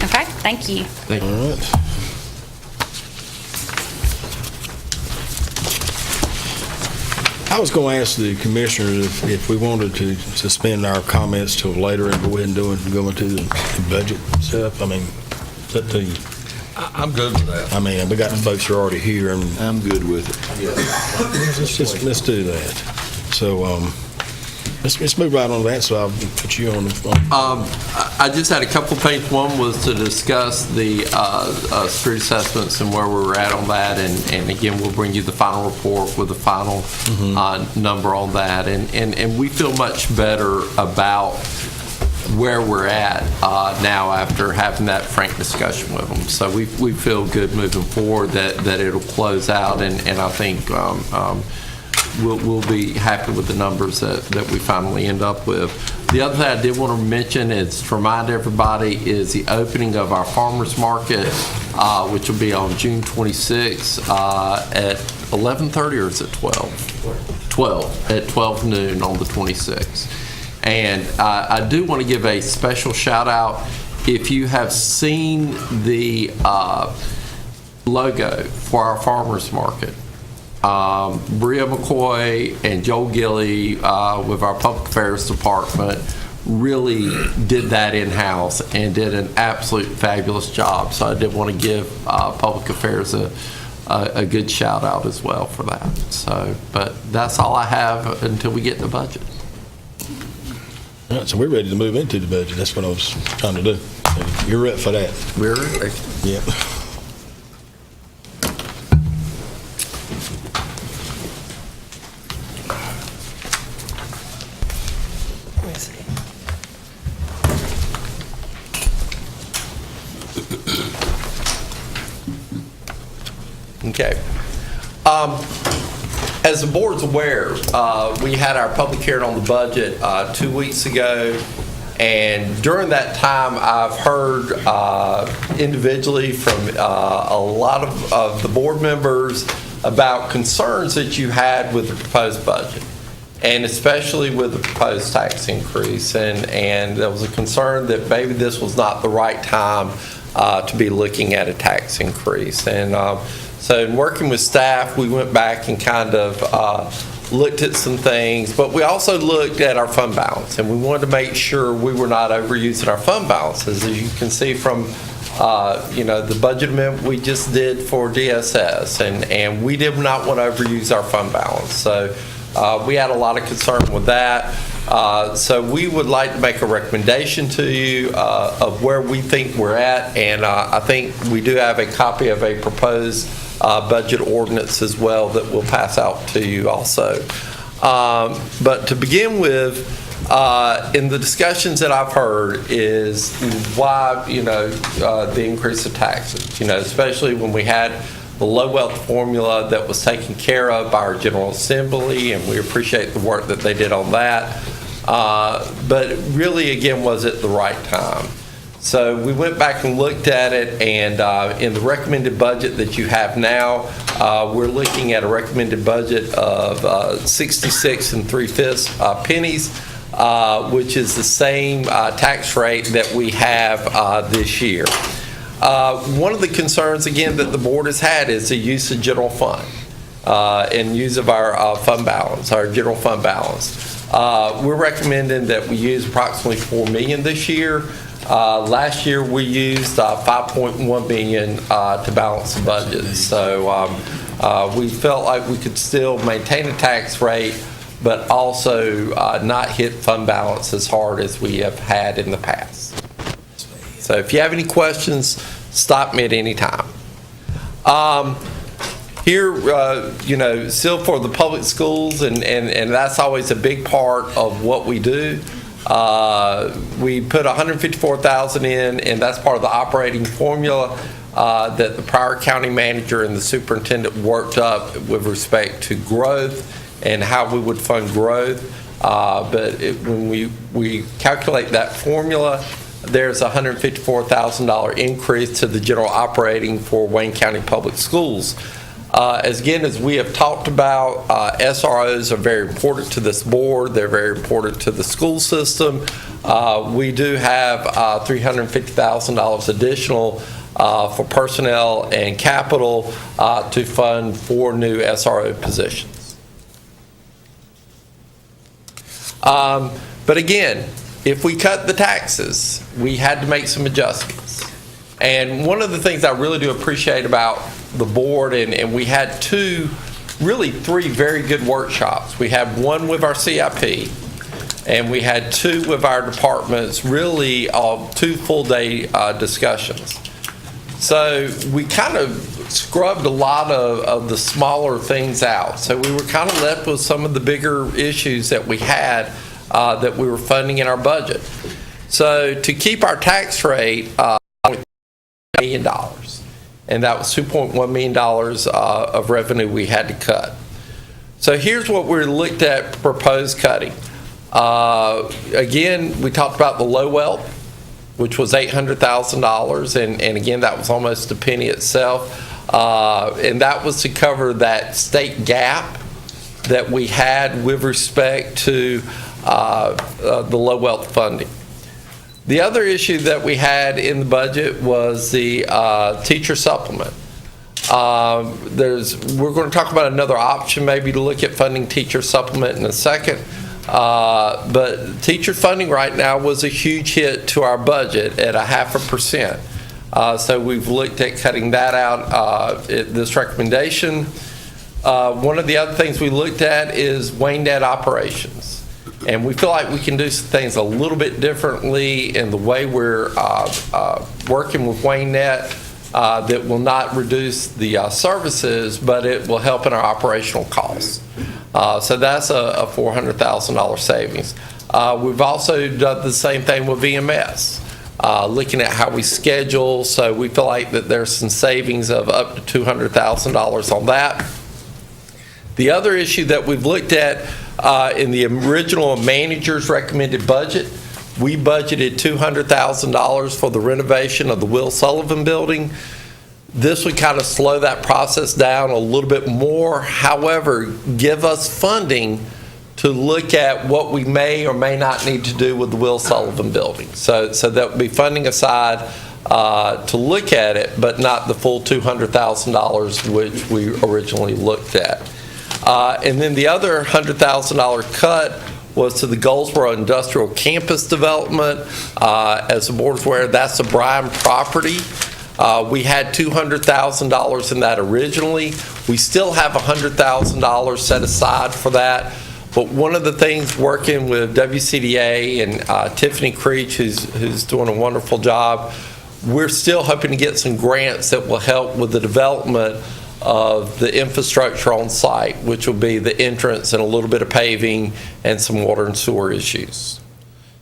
Okay, thank you. All right. I was going to ask the commissioners if we wanted to suspend our comments till later and go ahead and go into the budget stuff. I mean, it's up to you. I'm good with that. I mean, we got the folks who are already here, and I'm good with it. let's do that. So, let's move right on to that. So I'll put you on the phone. I just had a couple things. One was to discuss the street assessments and where we were at on that, and again, we'll bring you the final report with the final number on that, and we feel much better about where we're at now after having that frank discussion with them. So we feel good moving forward that it'll close out, and I think we'll be happy with the numbers that we finally end up with. The other thing I did want to mention is to remind everybody is the opening of our farmers market, which will be on June 26th at 11:30, or is it 12? 12, at 12 noon on the 26th. And I do want to give a special shout out. If you have seen the logo for our farmers market, Bria McCoy and Joel Gilley with our public affairs department really did that in-house and did an absolute fabulous job. So I did want to give public affairs a good shout out as well for that. So, but that's all I have until we get in the budget. All right, so we're ready to move into the budget. That's what I was trying to do. You're up for that. We're ready. Yeah. Let me see. Okay. As the board's aware, we had our public hearing on the budget 2 weeks ago, and during that time, I've heard individually from a lot of the board members about concerns that you had with the proposed budget, and especially with the proposed tax increase, and there was a concern that maybe this was not the right time to be looking at a tax increase. And so in working with staff, we went back and kind of looked at some things, but we also looked at our fund balance, and we wanted to make sure we were not overusing our fund balances. As you can see from the budget amendment we just did for DSS, and we did not want to overuse our fund balance. So we had a lot of concern with that. So we would like to make a recommendation to you of where we think we're at, and I think we do have a copy of a proposed budget ordinance as well that we'll pass out to you also. But to begin with, in the discussions that I've heard is why, the increase of taxes, especially when we had the low wealth formula that was taken care of by our General Assembly, and we appreciate the work that they did on that. But really, again, was it the right time? So we went back and looked at it, and in the recommended budget that you have now, we're looking at a recommended budget of 66 3/5 pennies, which is the same tax rate that we have this year. One of the concerns, again, that the board has had is the use of general fund and use of our fund balance, our general fund balance. We're recommending that we use approximately $4 million this year. Last year we used $5.1 million to balance the budget. So we felt like we could still maintain a tax rate, but also not hit fund balance as hard as we have had in the past. So if you have any questions, stop me at any time. Here, still for the public schools, and that's always a big part of what we do. We put $154,000 in, and that's part of the operating formula that the prior county manager and the superintendent worked up with respect to growth and how we would fund growth. But when we calculate that formula, there's a $154,000 increase to the general operating for Wayne County Public Schools. As we have talked about, SROs are very important to this board. They're very important to the school system. We do have $350,000 additional for personnel and capital to fund 4 new SRO positions. But again, if we cut the taxes, we had to make some adjustments. And one of the things I really do appreciate about the board, and we had 3 very good workshops. We had one with our CIP, and we had 2 with our departments, really 2 full-day discussions. So we kind of scrubbed a lot of the smaller things out. So we were kind of left with some of the bigger issues that we had that we were funding in our budget. So to keep our tax rate, $1 million, and that was $2.1 million of revenue we had to cut. So here's what we looked at proposed cutting. Again, we talked about the low wealth, which was $800,000, and again, that was almost a penny itself. And that was to cover that state gap that we had with respect to the low wealth funding. The other issue that we had in the budget was the teacher supplement. We're going to talk about another option maybe to look at funding teacher supplement in a second. But teacher funding right now was a huge hit to our budget at 0.5%. So we've looked at cutting that out at this recommendation. One of the other things we looked at is WayneNet operations. And we feel like we can do some things a little bit differently in the way we're working with WayneNet that will not reduce the services, but it will help in our operational costs. So that's a $400,000 savings. We've also done the same thing with VMS, looking at how we schedule. So we feel like that there's some savings of up to $200,000 on that. The other issue that we've looked at in the original manager's recommended budget, we budgeted $200,000 for the renovation of the Will Sullivan Building. This would kind of slow that process down a little bit more. However, give us funding to look at what we may or may not need to do with the Will Sullivan Building. So that would be funding aside to look at it, but not the full $200,000 which we originally looked at. And then the other $100,000 cut was to the Goldsboro Industrial Campus Development. As the board is aware, that's a Bryan property. We had $200,000 in that originally. We still have $100,000 set aside for that. But one of the things working with WCDA and Tiffany Creech, who's doing a wonderful job, we're still hoping to get some grants that will help with the development of the infrastructure on site, which will be the entrance and a little bit of paving and some water and sewer issues.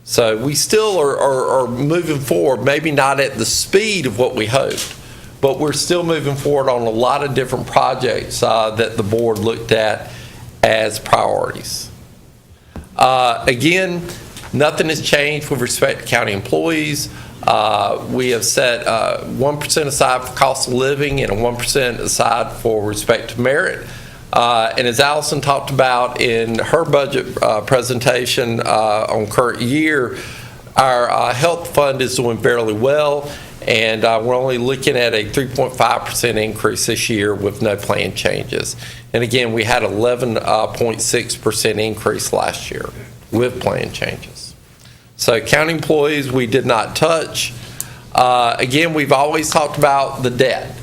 So we still are moving forward, maybe not at the speed of what we hoped, but we're still moving forward on a lot of different projects that the board looked at as priorities. Again, nothing has changed with respect to county employees. We have set 1% aside for cost of living and a 1% aside for respect to merit. And as Allison talked about in her budget presentation on current year, our health fund is doing fairly well, and we're only looking at a 3.5% increase this year with no plan changes. And again, we had 11.6% increase last year with plan changes. So county employees, we did not touch. Again, we've always talked about the debt.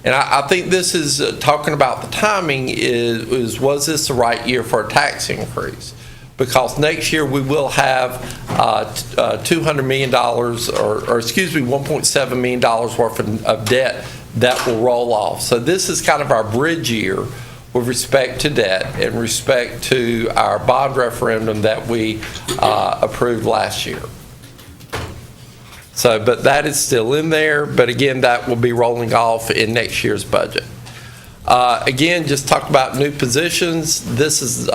And I think this is talking about the timing was this the right year for a tax increase? Because next year we will have $200 million, or excuse me, $1.7 million worth of debt that will roll off. So this is kind of our bridge year with respect to debt and respect to our bond referendum that we approved last year. So, but that is still in there, but again, that will be rolling off in next year's budget. Again, just talk about new positions. This is,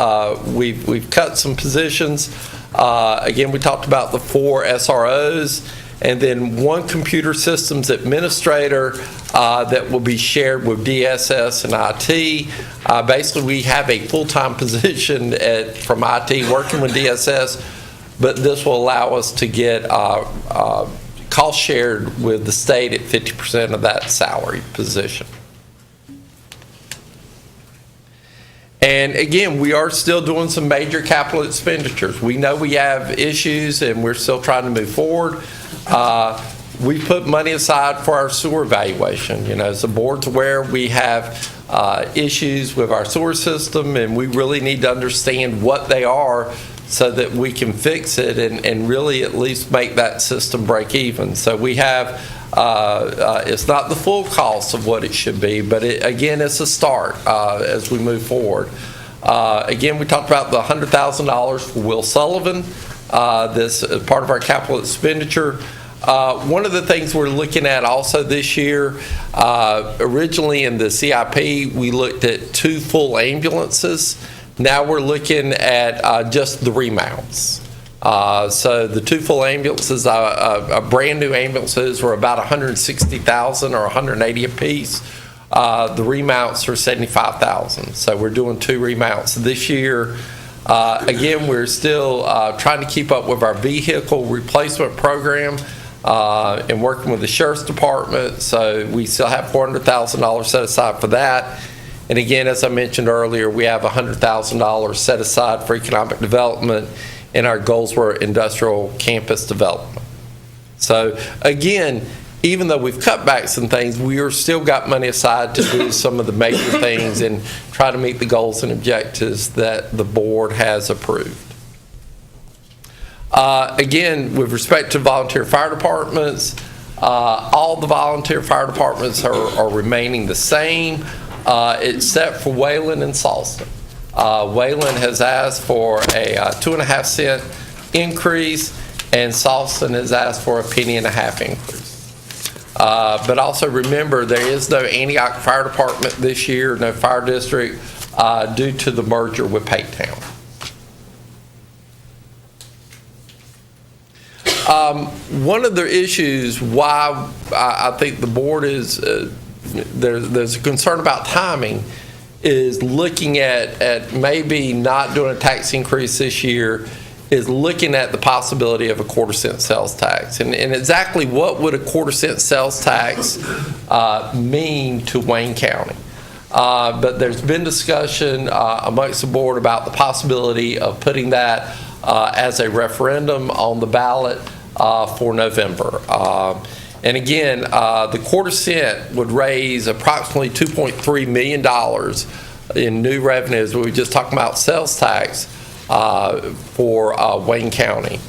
we've cut some positions. Again, we talked about the 4 SROs, and then 1 computer systems administrator that will be shared with DSS and IT. Basically, we have a full-time position from IT working with DSS, but this will allow us to get cost shared with the state at 50% of that salary position. And again, we are still doing some major capital expenditures. We know we have issues and we're still trying to move forward. We put money aside for our sewer evaluation. You know, as the board's aware, we have issues with our sewer system, and we really need to understand what they are so that we can fix it and really at least make that system break even. So we have, it's not the full cost of what it should be, but again, it's a start as we move forward. Again, we talked about the $100,000 for Will Sullivan. this as part of our capital expenditure. One of the things we're looking at also this year, originally in the CIP, we looked at 2 full ambulances. Now we're looking at just the remounts. So the 2 full ambulances, brand new ambulances, were about $160,000 or $180 apiece. The remounts are $75,000. So we're doing 2 remounts this year. Again, we're still trying to keep up with our vehicle replacement program and working with the Sheriff's Department. So we still have $400,000 set aside for that. And again, as I mentioned earlier, we have $100,000 set aside for economic development in our Goldsboro Industrial Campus development. So again, even though we've cut back some things, we are still got money aside to do some of the major things and try to meet the goals and objectives that the board has approved. Again, with respect to volunteer fire departments, all the volunteer fire departments are remaining the same, except for Wayland and Salston. Wayland has asked for a 2.5 cent increase, and Salston has asked for a 1.5 penny increase. But also remember, there is no Antioch Fire Department this year, no fire district, due to the merger with Paytown. One of the issues why I think the board is, there's a concern about timing, is looking at maybe not doing a tax increase this year, is looking at the possibility of a 1/4 cent sales tax. And exactly what would a 1/4 cent sales tax mean to Wayne County? But there's been discussion amongst the board about the possibility of putting that as a referendum on the ballot for November. And again, the 1/4 cent would raise approximately $2.3 million in new revenues. We were just talking about sales tax for Wayne County.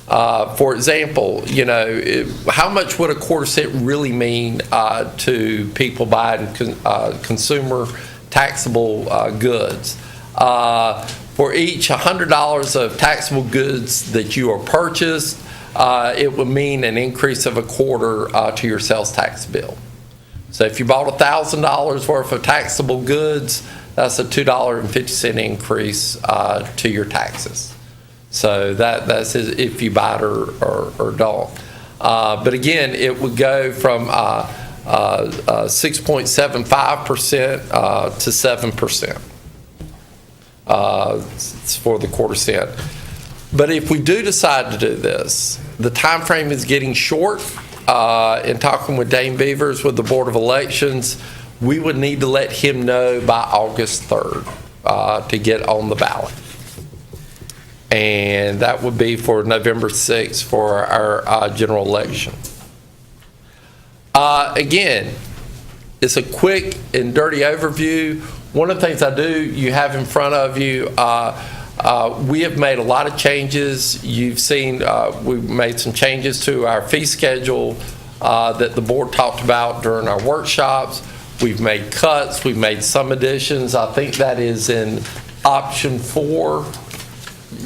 For example, you know, how much would a 1/4 cent really mean to people buying consumer taxable goods? For each $100 of taxable goods that you are purchased, it would mean an increase of 1/4 to your sales tax bill. So if you bought $1,000 worth of taxable goods, that's a $2.50 increase to your taxes. So that's if you buy it or don't. But again, it would go from 6.75% to 7% for the 1/4 cent. But if we do decide to do this, the time frame is getting short. In talking with Dane Beavers with the Board of Elections, we would need to let him know by August 3rd to get on the ballot. And that would be for November 6th for our general election. Again, it's a quick and dirty overview. One of the things you have in front of you, we have made a lot of changes. You've seen we've made some changes to our fee schedule that the board talked about during our workshops. We've made cuts. We've made some additions. I think that is in option 4.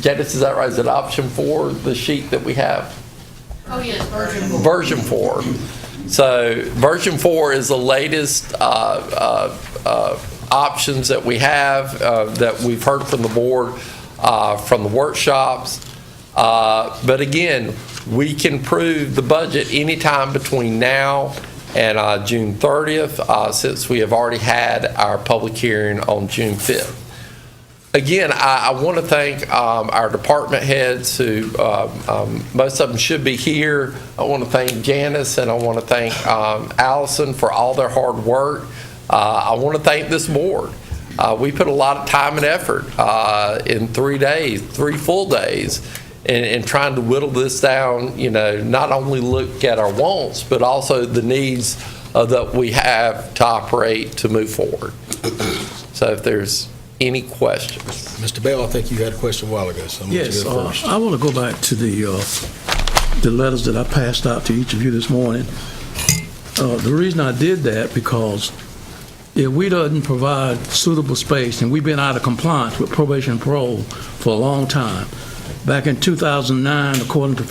Janice, is that right? Is it option 4, the sheet that we have? Oh, yes, version 4. Version 4. So version 4 is the latest options that we have that we've heard from the board from the workshops. But again, we can approve the budget anytime between now and June 30th, since we have already had our public hearing on June 5th. Again, I want to thank our department heads who, most of them should be here. I want to thank Janice and I want to thank Allison for all their hard work. I want to thank this board. We put a lot of time and effort in 3 full days in trying to whittle this down, you know, not only look at our wants, but also the needs that we have to operate to move forward. So if there's any questions. Mr. Bell, I think you had a question a while ago. So yes, I want to go back to the letters that I passed out to each of you this morning. The reason I did that because if we doesn't provide suitable space, and we've been out of compliance with probation and parole for a long time, Back in 2009, according to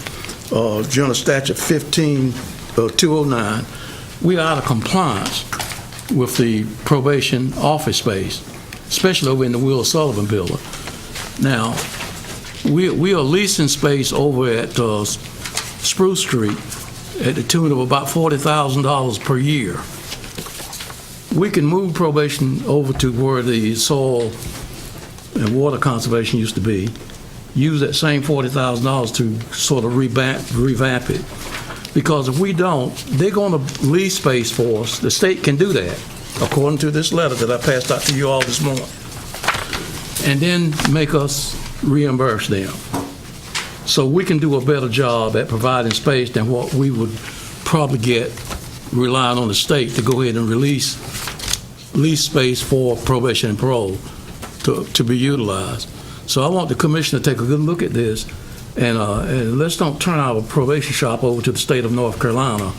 General Statute 209, we are out of compliance with the probation office space, especially over in the Will Sullivan building. Now, we are leasing space over at Spruce Street at the tune of about $40,000 per year. We can move probation over to where the soil and water conservation used to be, use that same $40,000 to sort of revamp it. Because if we don't, they're going to lease space for us. The state can do that, according to this letter that I passed out to you all this morning, and then make us reimburse them. So we can do a better job at providing space than what we would probably get relying on the state to go ahead and lease space for probation and parole to be utilized. So I want the commissioner to take a good look at this, and let's don't turn our probation shop over to the state of North Carolina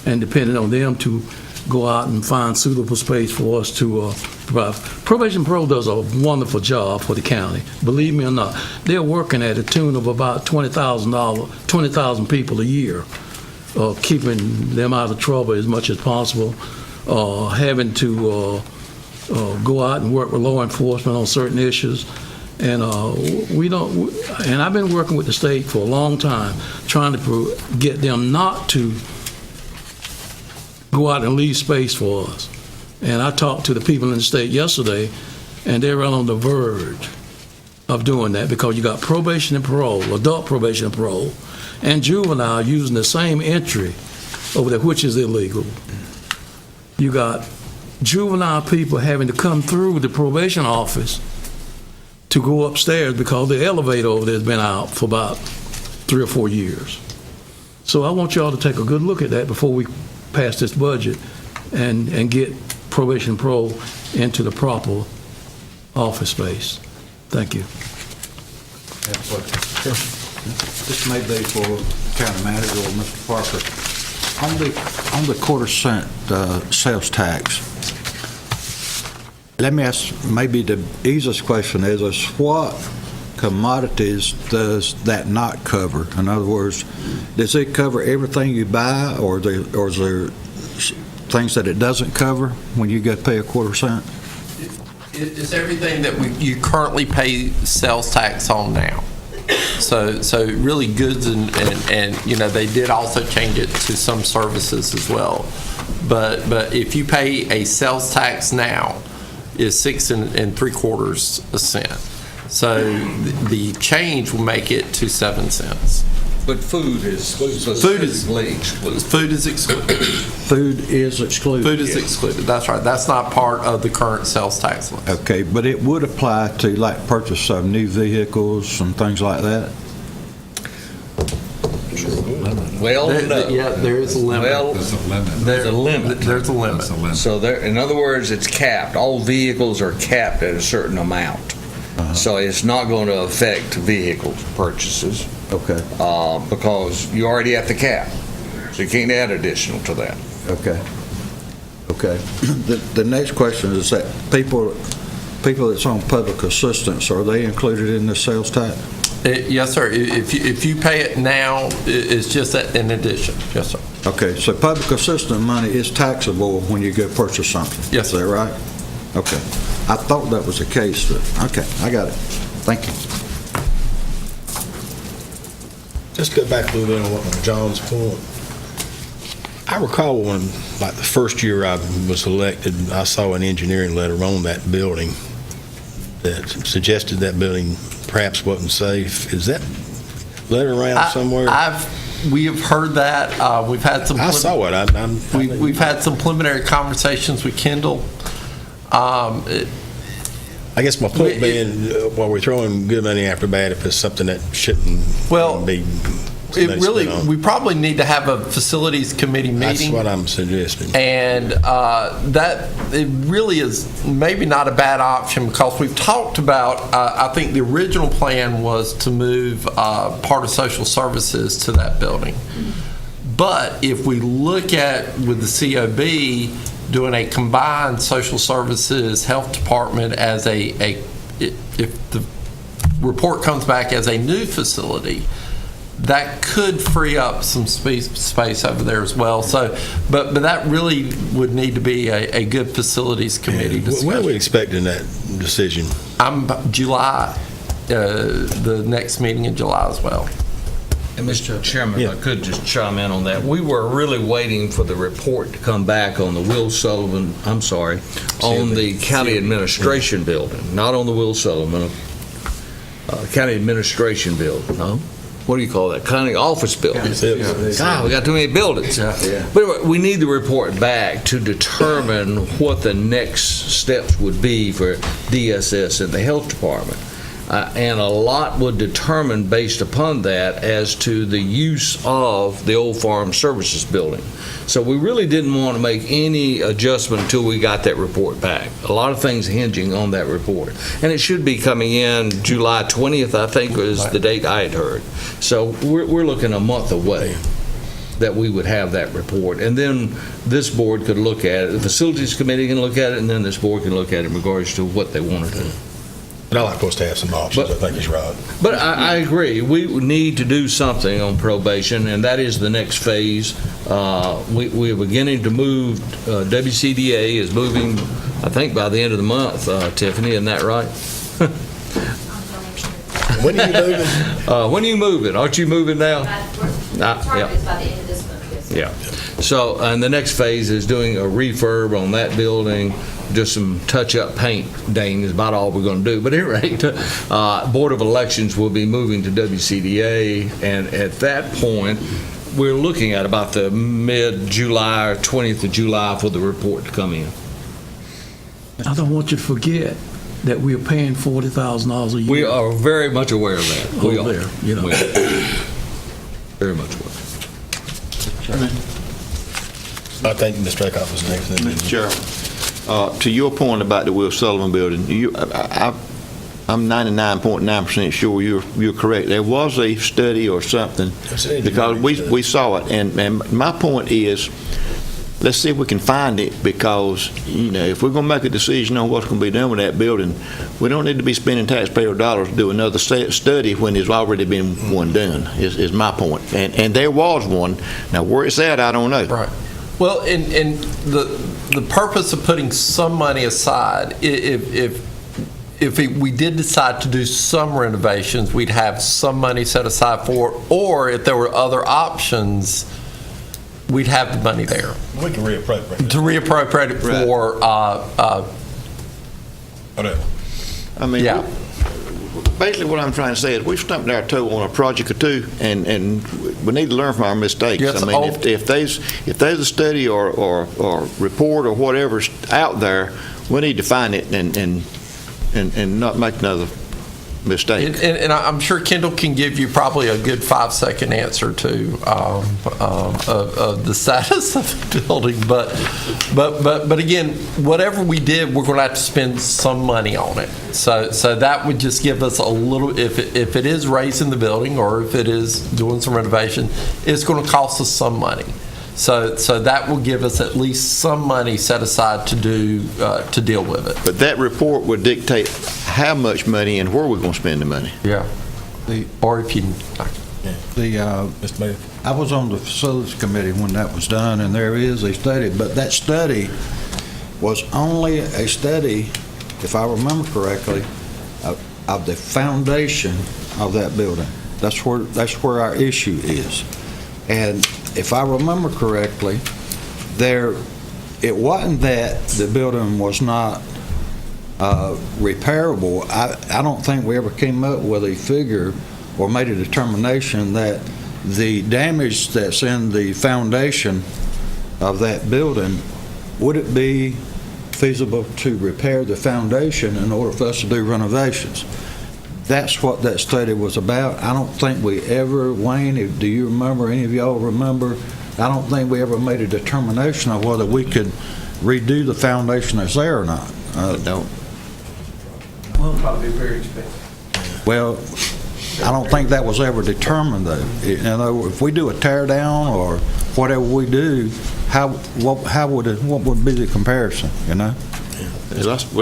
and depending on them to go out and find suitable space for us to provide. Probation and parole does a wonderful job for the county, believe me or not. They're working at a tune of about $20,000 people a year, keeping them out of trouble as much as possible, having to go out and work with law enforcement on certain issues. And and I've been working with the state for a long time, trying to get them not to go out and leave space for us. And I talked to the people in the state yesterday, and they're right on the verge of doing that, because you got probation and parole, adult probation and parole, and juvenile using the same entry over there, which is illegal. You got juvenile people having to come through the probation office to go upstairs because the elevator over there has been out for about 3 or 4 years. So I want y'all to take a good look at that before we pass this budget and get probation and parole into the proper office space. Thank you. This may be for county manager or Mr. Parker. On the quarter-cent sales tax, let me ask, maybe the easiest question is what commodities does that not cover? In other words, does it cover everything you buy, or is there things that it doesn't cover when you get to pay a quarter-cent? It's everything that you currently pay sales tax on now. So really goods and they did also change it to some services as well. But if you pay a sales tax now, is 6 3/4 cents. So the change will make it to 7 cents. But food is excluded. Food is excluded. Food is excluded. Food is excluded. That's right. That's not part of the current sales tax list. Okay, but it would apply to like purchase of new vehicles and things like that? Well, no. Yeah, there is a limit. Well, There's a limit. there's a limit. There's a limit. There's a limit. So there, in other words, it's capped. All vehicles are capped at a certain amount. So it's not going to affect vehicle purchases. Okay. Because you're already at the cap. So you can't add additional to that. Okay. Okay. The next question is that people that's on public assistance, are they included in the sales tax? Yes, sir. If you pay it now, it's just in addition. Yes, sir. Okay, so public assistance money is taxable when you go purchase something? Yes, sir. Is that right? Okay. I thought that was the case. Okay, I got it. Thank you. Just go back a little bit on John's point. I recall when, like the first year I was elected, I saw an engineering letter on that building that suggested that building perhaps wasn't safe. Is that letter around somewhere? We have heard that. We've had some. I saw it. We've had some preliminary conversations with Kendall. I guess my point being, while we're throwing good money after bad, if it's something that shouldn't be. We probably need to have a facilities committee meeting. That's what I'm suggesting. And that it really is maybe not a bad option, because we've talked about, I think the original plan was to move part of social services to that building. But if we look at, with the COB, doing a combined social services health department as if the report comes back as a new facility, that could free up some space over there as well. So, but that really would need to be a good facilities committee discussion. When are we expecting that decision? July, the next meeting in July as well. And Mr. Chairman, if I could just chime in on that. We were really waiting for the report to come back on the Will Sullivan, on the county administration building, not on the Will Sullivan, county administration building, no? What do you call that? County office building. God, we got too many buildings. But anyway, we need the report back to determine what the next steps would be for DSS and the health department. And a lot would determine based upon that as to the use of the old farm services building. So we really didn't want to make any adjustment until we got that report back. A lot of things hinging on that report. And it should be coming in July 20th, I think was the date I had heard. So we're looking a month away that we would have that report. And then this board could look at it. The facilities committee can look at it, and then this board can look at it in regards to what they want to do. But I like us to have some options, I think he's right. But I agree. We need to do something on probation, and that is the next phase. We are beginning to move, WCDA is moving, I think, by the end of the month, Tiffany, isn't that right? When are you moving? When are you moving? Aren't you moving now? Target is by the end of this month, yes. Yeah. So, and the next phase is doing a refurb on that building, just some touch-up paint, Dane, is about all we're going to do. But at any rate, Board of Elections will be moving to WCDA, and at that point, we're looking at about the mid-July or 20th of July for the report to come in. I don't want you to forget that we are paying $40,000 a year. We are very much aware of that. We over are. there, you know. We are. Very much aware. I think Mr. Akoff was next. Mr. Chairman, to your point about the Will Sullivan building, I'm 99.9% sure you're correct. There was a study or something because we saw it, and my point is, let's see if we can find it, because if we're going to make a decision on what's going to be done with that building, we don't need to be spending taxpayer dollars to do another study when there's already been one done. Is my point, and there was one. Now where it's at, I don't know. Right. Well, and the purpose of putting some money aside, if we did decide to do some renovations, we'd have some money set aside for it, or if there were other options, we'd have the money there. We can reappropriate it. To reappropriate it for, whatever. I mean, yeah. basically what I'm trying to say is we've stumped our toe on a project or two, and we need to learn from our mistakes. Yes, I mean, if there's a study or report or whatever's out there, we need to find it and not make another mistake. And I'm sure Kendall can give you probably a good 5-second answer to of the status of the building. But again, whatever we did, we're going to have to spend some money on it. So that would just give us a little. If it is raising the building or if it is doing some renovation, it's going to cost us some money. So that will give us at least some money set aside to deal with it. But that report would dictate how much money and where we're going to spend the money. Yeah. Or if you. Mr. Mayor. I was on the facilities committee when that was done, and there is a study, but that study was only a study, if I remember correctly, of the foundation of that building. That's where our issue is. And if I remember correctly, it wasn't that the building was not repairable. I don't think we ever came up with a figure or made a determination that the damage that's in the foundation of that building, would it be feasible to repair the foundation in order for us to do renovations? That's what that study was about. I don't think we ever, Wayne, do you remember, any of y'all remember? I don't think we ever made a determination of whether we could redo the foundation that's there or not. No. Well, probably very expensive. Well, I don't think that was ever determined, though. If we do a tear down or whatever we do, what would be the comparison, Well,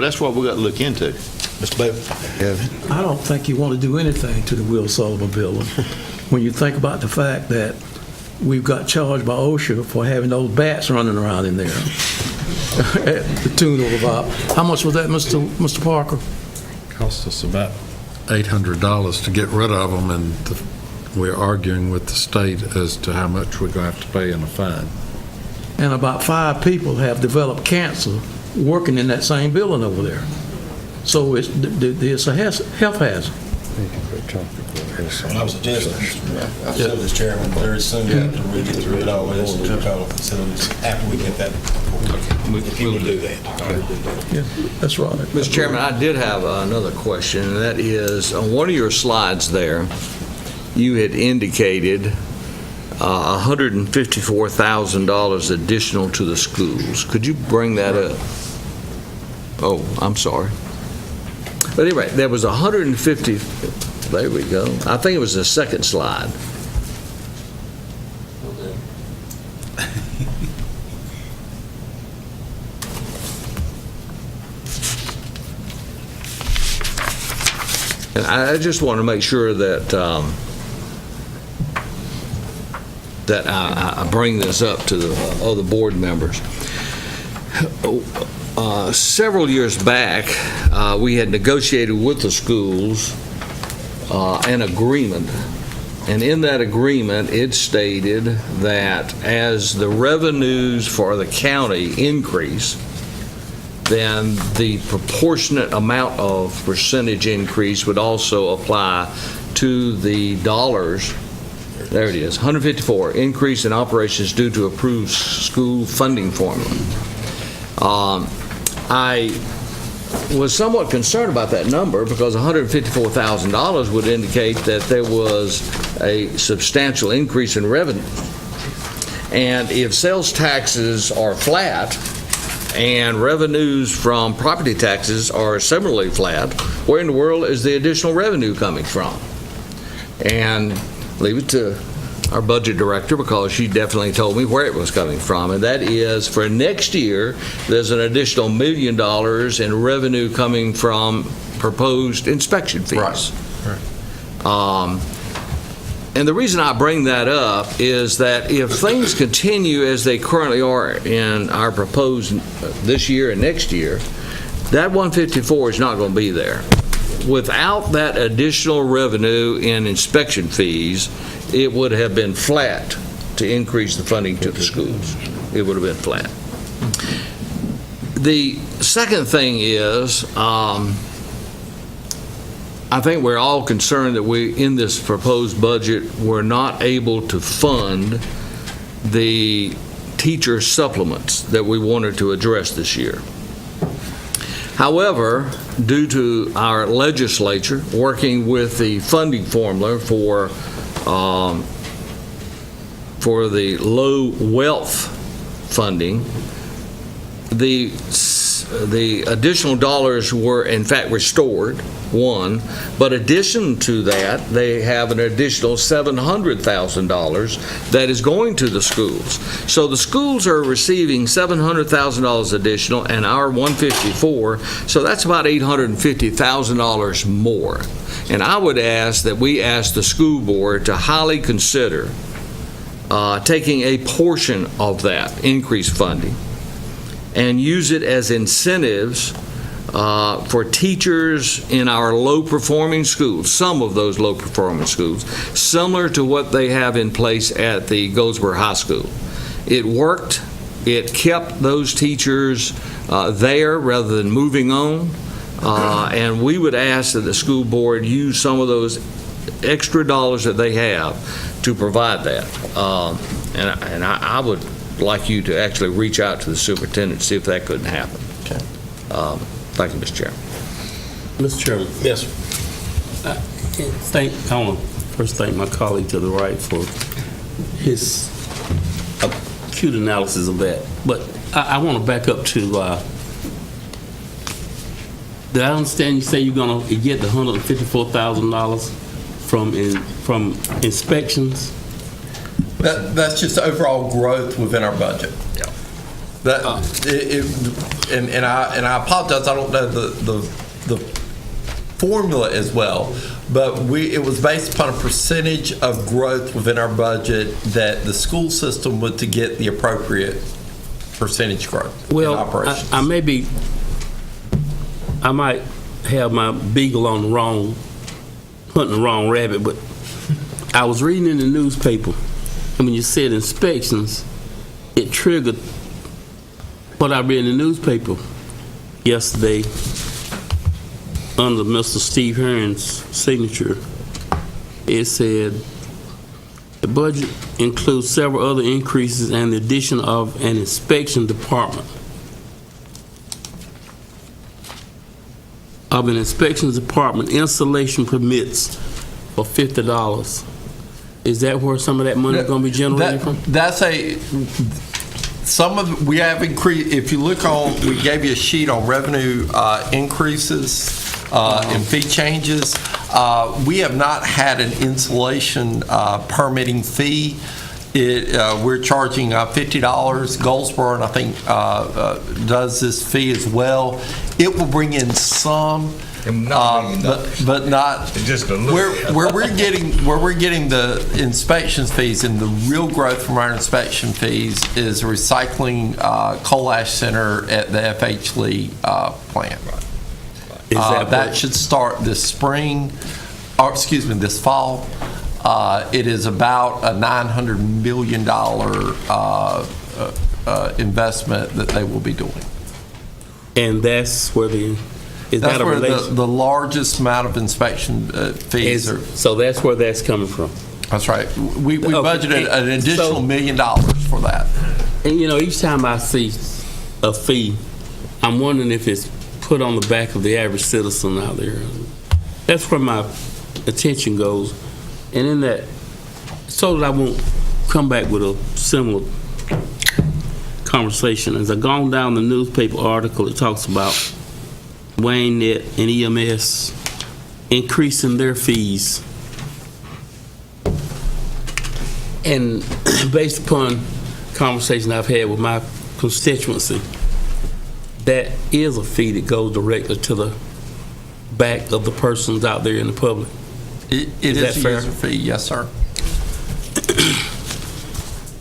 that's what we got to look into. Mr. Booth? I don't think you want to do anything to the Will Sullivan building when you think about the fact that we've got charged by OSHA for having those bats running around in there at the tune of about, how much was that, Mr. Parker? Cost us about $800 to get rid of them, and we're arguing with the state as to how much we're going to have to pay in a fine. And about 5 people have developed cancer working in that same building over there. So it's a health hazard. When I was suggesting, facilities chairman, very soon after we get through it all, let's call facilities, after we get that, if you will do that. Yeah, that's right. Mr. Chairman, I did have another question, and that is, on one of your slides there, you had indicated $154,000 additional to the schools. Could you bring that up? Oh, I'm sorry. But anyway, there was 150, there we go. I think it was the second slide. And I just want to make sure that that I bring this up to the other board members. Several years back, we had negotiated with the schools an agreement, and in that agreement, it stated that as the revenues for the county increase, then the proportionate amount of percentage increase would also apply to the dollars. There it is, 154, increase in operations due to approved school funding formula. I was somewhat concerned about that number because $154,000 would indicate that there was a substantial increase in revenue. And if sales taxes are flat and revenues from property taxes are similarly flat, where in the world is the additional revenue coming from? And leave it to our budget director, because she definitely told me where it was coming from, and that is for next year, there's an additional $1 million in revenue coming from proposed inspection fees. Right. And the reason I bring that up is that if things continue as they currently are in our proposed this year and next year, that 154 is not going to be there. Without that additional revenue in inspection fees, it would have been flat to increase the funding to the schools. It would have been flat. The second thing is, I think we're all concerned that in this proposed budget, we're not able to fund the teacher supplements that we wanted to address this year. However, due to our legislature working with the funding formula for the low wealth funding, the additional dollars were in fact restored, one, but addition to that, they have an additional $700,000 that is going to the schools. So the schools are receiving $700,000 additional and our 154, so that's about $850,000 more. And I would ask that we ask the school board to highly consider taking a portion of that increased funding and use it as incentives for teachers in our low-performing schools, some of those low-performing schools, similar to what they have in place at the Goldsboro High School. It worked. It kept those teachers there rather than moving on. And we would ask that the school board use some of those extra dollars that they have to provide that. And I would like you to actually reach out to the superintendent and see if that couldn't happen. Okay. Thank you, Mr. Chairman. Mr. Chairman. Yes, sir. I want to first thank my colleague to the right for his acute analysis of that. But I want to back up to, did I understand you say you're going to get the $154,000 from inspections? That's just overall growth within our budget. Yeah. And I apologize. I don't know the formula as well, but it was based upon a percentage of growth within our budget that the school system would to get the appropriate percentage growth in Well, operations. I might have my beagle on hunting the wrong rabbit, but I was reading in the newspaper, and when you said inspections, it triggered what I read in the newspaper yesterday under Mr. Steve Hearn's signature. It said the budget includes several other increases and the addition of an inspection department. Of an inspections department, installation permits for $50. Is that where some of that money is going to be generated from? We have increased, if you look on, we gave you a sheet on revenue increases and fee changes. We have not had an installation permitting fee. We're charging $50. Goldsboro, I think, does this fee as well. It will bring in some, but not just a little. where we're getting the inspections fees, and the real growth from our inspection fees is recycling coal ash center at the F.H. Lee plant. That should start this spring, or excuse me, this fall. It is about a $900 million investment that they will be doing. And that's where the largest amount of inspection fees are. So that's where that's coming from. That's right. We budgeted an additional $1 million for that. And each time I see a fee, I'm wondering if it's put on the back of the average citizen out there. That's where my attention goes. And in that, so that I won't come back with a similar conversation, as I've gone down the newspaper article, it talks about Wayne Net and EMS increasing their fees. And based upon conversation I've had with my constituency, that is a fee that goes directly to the back of the persons out there in the public. It is that a fair? user fee, yes, sir.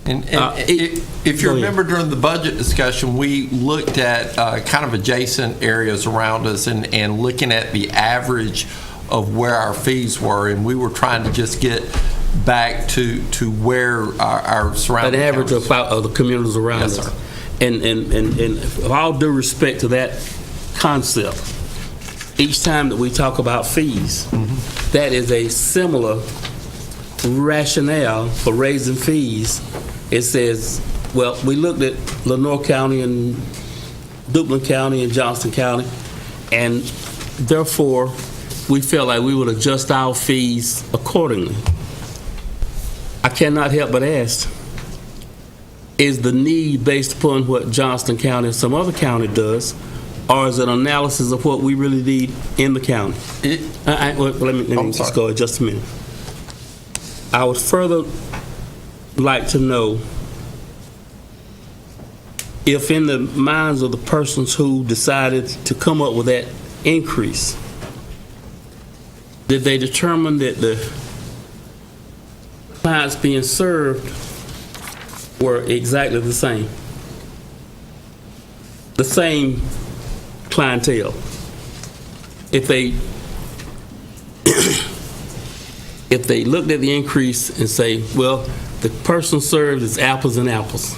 And if you remember during the budget discussion, we looked at kind of adjacent areas around us and looking at the average of where our fees were, and we were trying to just get back to where our surrounding An average counties. of the communities around Yes, us. sir. And with all due respect to that concept, each time that we talk about fees, that is a similar rationale for raising fees. It says, well, we looked at Lenoir County and Duplin County and Johnston County, and therefore we felt like we would adjust our fees accordingly. I cannot help but ask, is the need based upon what Johnston County or some other county does, or is it an analysis of what we really need in the county? Let me just go just a minute. I would further like to know if in the minds of the persons who decided to come up with that increase, did they determine that the clients being served were exactly the same clientele? If they looked at the increase and say, well, the person served is apples and apples.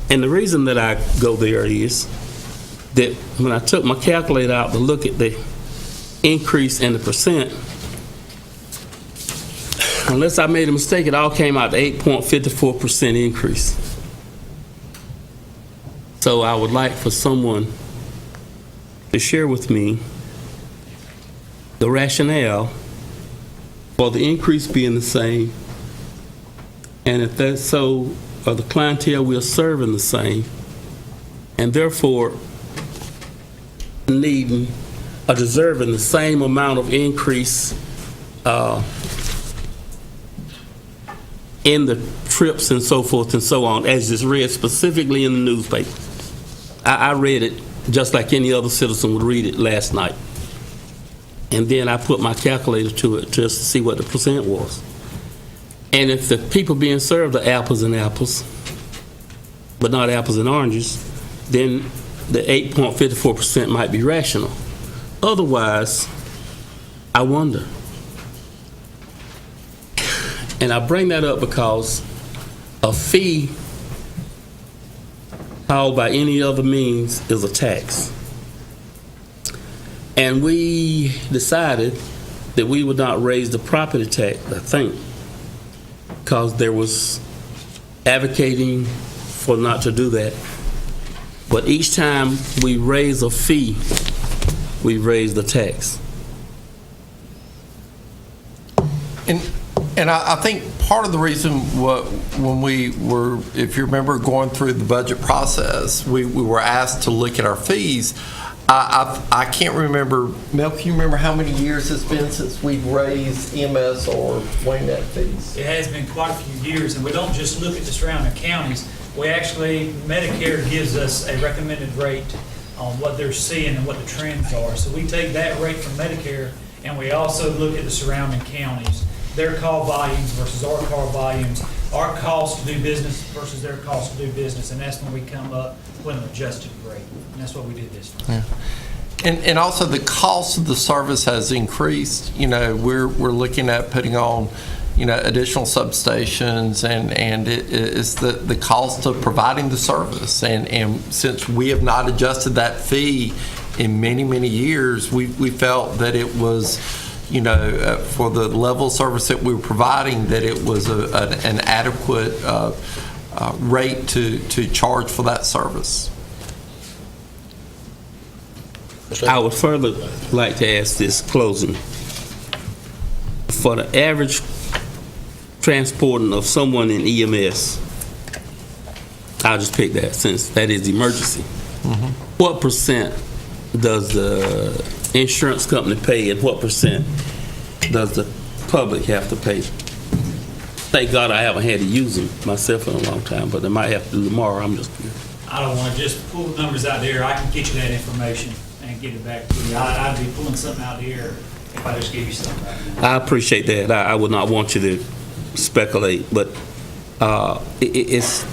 And the reason that I go there is that when I took my calculator out to look at the increase and the percent, unless I made a mistake, it all came out to 8.54% increase. So I would like for someone to share with me the rationale for the increase being the same, and if that's so, are the clientele we are serving the same, and therefore needing or deserving the same amount of increase in the trips and so forth and so on, as is read specifically in the newspaper. I read it just like any other citizen would read it last night. and then I put my calculator to it just to see what the percent was. And if the people being served are apples and apples, but not apples and oranges, then the 8.54% might be rational. Otherwise, I wonder. And I bring that up because a fee called by any other means is a tax. And we decided that we would not raise the property tax, I think, because there was advocating for not to do that. But each time we raise a fee, we raise the tax. And I think part of the reason when we were, if you remember, going through the budget process, we were asked to look at our fees. I can't remember, Mel, can you remember how many years it's been since we've raised EMS or WayNet fees? It has been quite a few years, and we don't just look at the surrounding counties. We actually, Medicare gives us a recommended rate on what they're seeing and what the trends are. So we take that rate from Medicare, and we also look at the surrounding counties, their call volumes versus our call volumes, our cost to do business versus their cost to do business, and that's when we come up with an adjusted rate. And that's what we did this time. Yeah. And also the cost of the service has increased. You know, we're looking at putting on, you know, additional substations, and it is the cost of providing the service. And since we have not adjusted that fee in many, many years, we felt that it was, you know, for the level of service that we were providing, that it was an adequate rate to charge for that service. I would further like to ask this closing. For the average transporting of someone in EMS, I'll just pick that since that is emergency. What percent does the insurance company pay, and what percent does the public have to pay? Thank God I haven't had to use them myself in a long time, but I might have to do tomorrow. I'm just curious. I don't want to just pull the numbers out there. I can get you that information and get it back to you. I'd be pulling something out there if I just gave you something right now. I appreciate that. I would not want you to speculate, but it's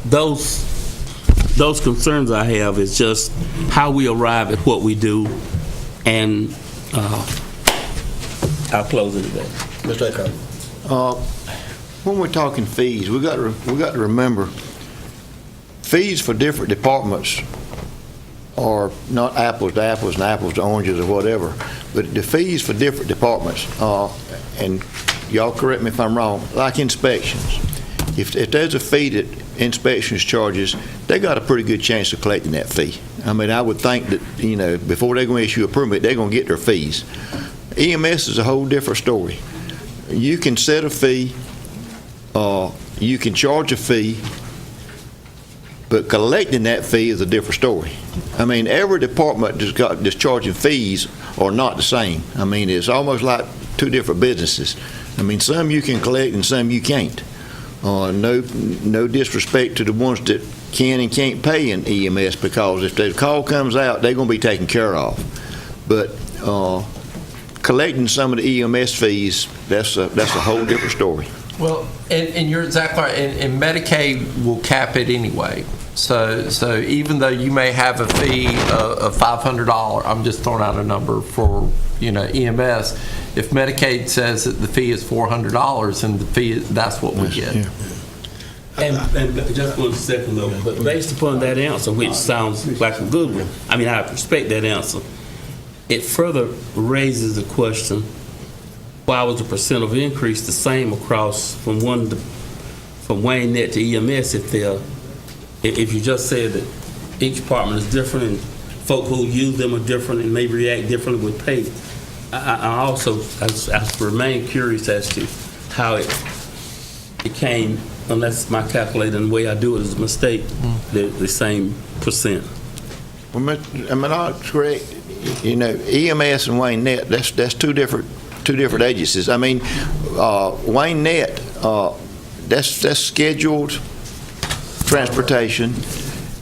those concerns I have is just how we arrive at what we do, and I'll close it today. Mr. Aycock. When we're talking fees, we got to remember fees for different departments are not apples to apples and apples to oranges or whatever, but the fees for different departments, and y'all correct me if I'm wrong, like inspections. If there's a fee that inspections charges, they got a pretty good chance of collecting that fee. I mean, I would think that, you know, before they're going to issue a permit, they're going to get their fees. EMS is a whole different story. You can set a fee, you can charge a fee, but collecting that fee is a different story. I mean, every department that's charging fees are not the same. I mean, it's almost like two different businesses. I mean, some you can collect and some you can't. No disrespect to the ones that can and can't pay in EMS, because if the call comes out, they're going to be taken care of. But collecting some of the EMS fees, that's a whole different story. Well, and you're exactly right, and Medicaid will cap it anyway. So even though you may have a fee of $500, I'm just throwing out a number for, you know, EMS, if Medicaid says that the fee is $400, and the fee, that's what we get. Yeah. And just 1 second though, but based upon that answer, which sounds like a good one, I mean, I respect that answer, it further raises the question, why was the percent of increase the same across from WayNet to EMS if you just said that each department is different and folk who use them are different and may react differently with pay? I also remain curious as to how it became, unless my calculator and the way I do it is a mistake, the same percent. Well, am I not correct? You know, EMS and WayNet, that's two different agencies. I mean, WayNet, that's scheduled transportation,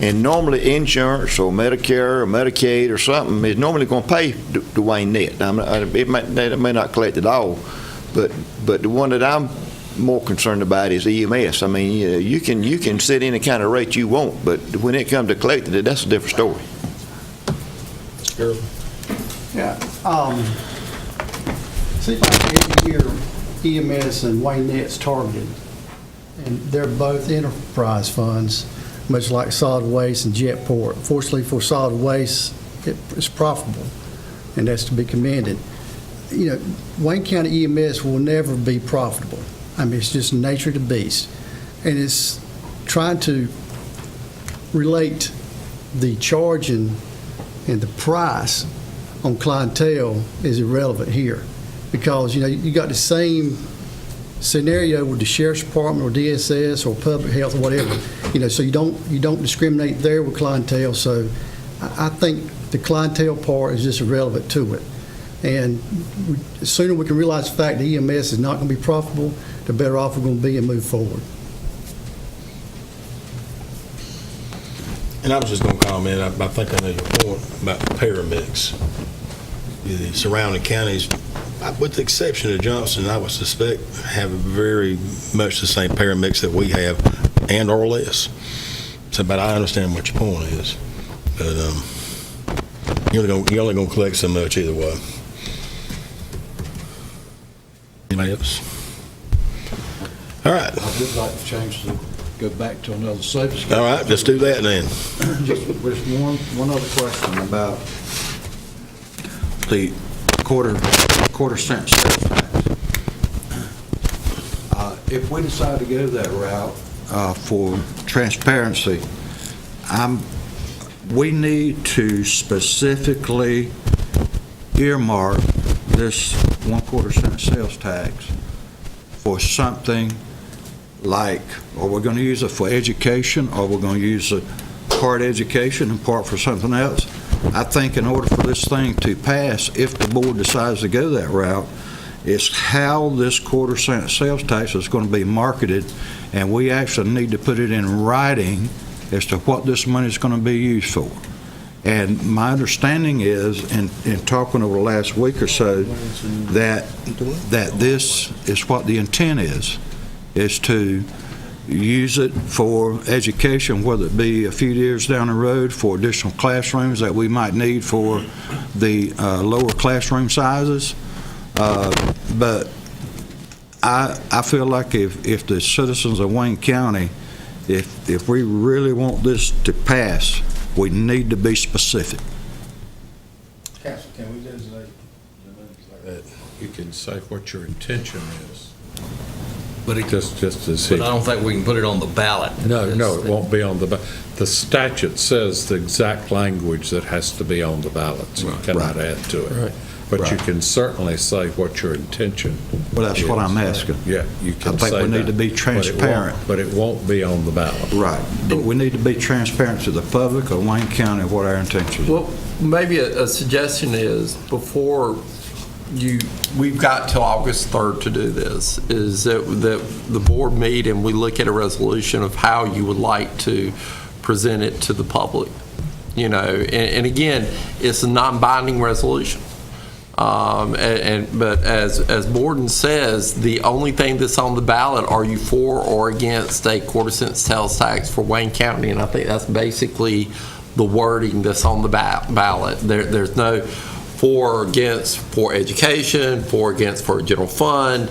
And normally insurance or Medicare or Medicaid or something is normally going to pay Dwayne Net. They may not collect it all, but the one that I'm more concerned about is EMS. I mean, you can set any kind of rate you want, but when it comes to collecting it, that's a different story. Yeah. See, like every year, EMS and Wayne Net's targeted, and they're both enterprise funds, much like solid waste and Jetport. Fortunately for solid waste, it's profitable, and that's to be commended. You know, Wayne County EMS will never be profitable. I mean, it's just the nature of the beast. And it's trying to relate the charging and the price on clientele is irrelevant here. Because, you know, you got the same scenario with the sheriff's department or DSS or public health or whatever. You know, so you don't discriminate there with clientele. So I think the clientele part is just irrelevant to it. And the sooner we can realize the fact that EMS is not going to be profitable, the better off we're going to be and move forward. And I was just going to comment, I think I know your point about the paramedics. The surrounding counties, with the exception of Johnson, I would suspect have very much the same paramedics that we have and or less. So, but I understand what your point is. But you're only going to collect so much either way. Anybody else? All right. I would like to change go back to another subject. All right, let's do that then. Just one other question about the quarter cent sales tax. If we decide to go that route for transparency, we need to specifically earmark this 1/4 cent sales tax for something like, or we're going to use it for education, or we're going to use it part education and part for something else. I think in order for this thing to pass, if the board decides to go that route, it's how this 1/4 cent sales tax is going to be marketed, and we actually need to put it in writing as to what this money is going to be used for. And my understanding is, in talking over the last week or so, that this is what the intent is to use it for education, whether it be a few years down the road for additional classrooms that we might need for the lower classroom sizes. But I feel like if the citizens of Wayne County, if we really want this to pass, we need to be specific. Council, can we designate like that? You can say what your intention is. But Just as But I don't think we can put it on the ballot. No, it won't be on the ballot. The statute says the exact language that has to be on the ballot, so you cannot add to it. Right. But you can certainly say what your intention Well, that's what I'm asking. Yeah, you can say I think we need to be transparent. But it won't be on the ballot. Right. But we need to be transparent to the public of Wayne County what our intentions are. Well, maybe a suggestion is, before we've got till August 3rd to do this, is that the board meet and we look at a resolution of how you would like to present it to the public. You know, and again, it's a non-binding resolution. But as Borden says, the only thing that's on the ballot, are you for or against a 1/4 cent sales tax for Wayne County? And I think that's basically the wording that's on the ballot. There's no for or against for education, for or against for a general fund.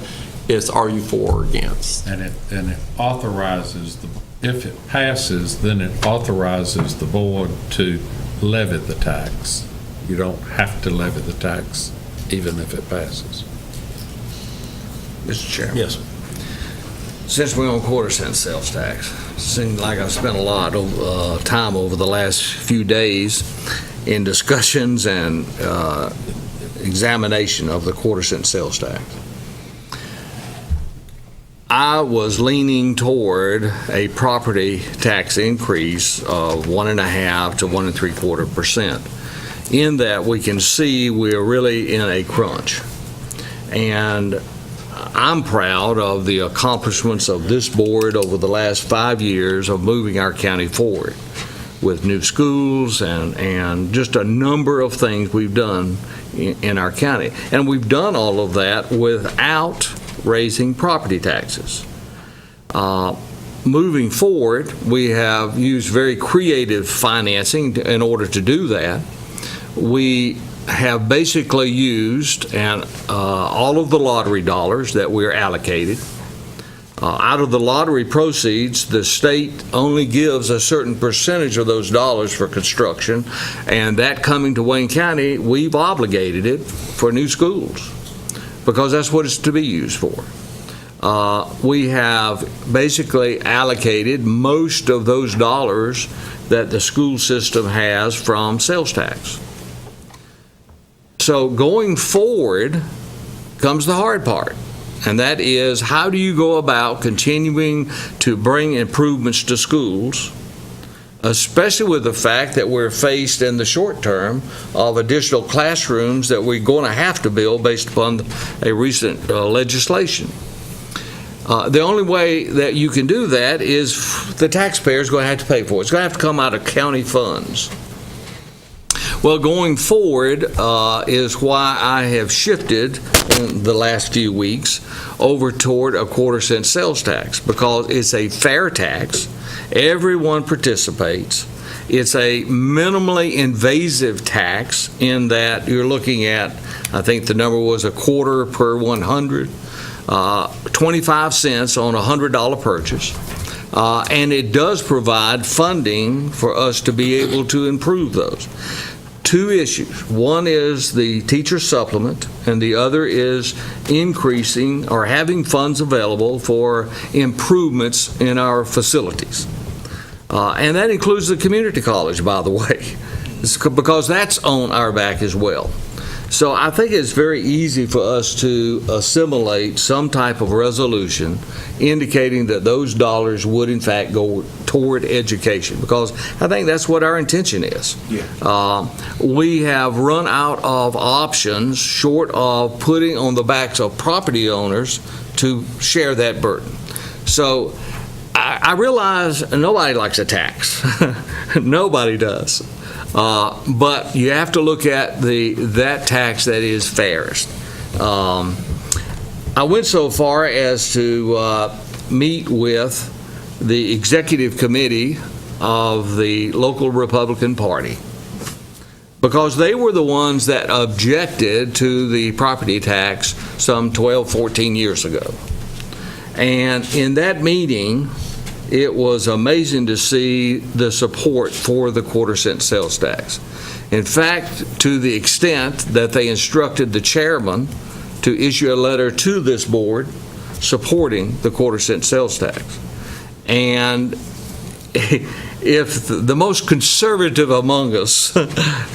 It's are you for or against? And it authorizes, if it passes, then it authorizes the board to levy the tax. You don't have to levy the tax even if it passes. Mr. Chairman. Yes. Since we're on 1/4 cent sales tax, it seems like I've spent a lot of time over the last few days in discussions and examination of the 1/4 cent sales tax. I was leaning toward a property tax increase of 1.5% to 1 3/4%. In that, we can see we're really in a crunch. And I'm proud of the accomplishments of this board over the last 5 years of moving our county forward. with new schools and just a number of things we've done in our county. And we've done all of that without raising property taxes. Moving forward, we have used very creative financing in order to do that. We have basically used all of the lottery dollars that we're allocated. Out of the lottery proceeds, the state only gives a certain percentage of those dollars for construction, and that coming to Wayne County, we've obligated it for new schools because that's what it's to be used for. We have basically allocated most of those dollars that the school system has from sales tax. So going forward comes the hard part, and that is how do you go about continuing to bring improvements to schools, especially with the fact that we're faced in the short term of additional classrooms that we're going to have to build based upon a recent legislation. The only way that you can do that is the taxpayer's going to have to pay for it. It's going to have to come out of county funds. Well, going forward is why I have shifted in the last few weeks over toward a quarter-cent sales tax, because it's a fair tax. Everyone participates. It's a minimally invasive tax in that you're looking at, I think the number was a quarter per 100. 25 cents on a $100 purchase, and it does provide funding for us to be able to improve those. Two issues. One is the teacher supplement, and the other is increasing or having funds available for improvements in our facilities. And that includes the community college, by the way, because that's on our back as well. So I think it's very easy for us to assimilate some type of resolution indicating that those dollars would in fact go toward education, because I think that's what our intention is. Yeah. We have run out of options short of putting on the backs of property owners to share that burden. So I realize nobody likes a tax. Nobody does. But you have to look at that tax that is fairest. I went so far as to meet with the executive committee of the local Republican Party, because they were the ones that objected to the property tax some 12, 14 years ago. And in that meeting, it was amazing to see the support for the quarter-cent sales tax. In fact, to the extent that they instructed the chairman to issue a letter to this board supporting the quarter-cent sales tax. And if the most conservative among us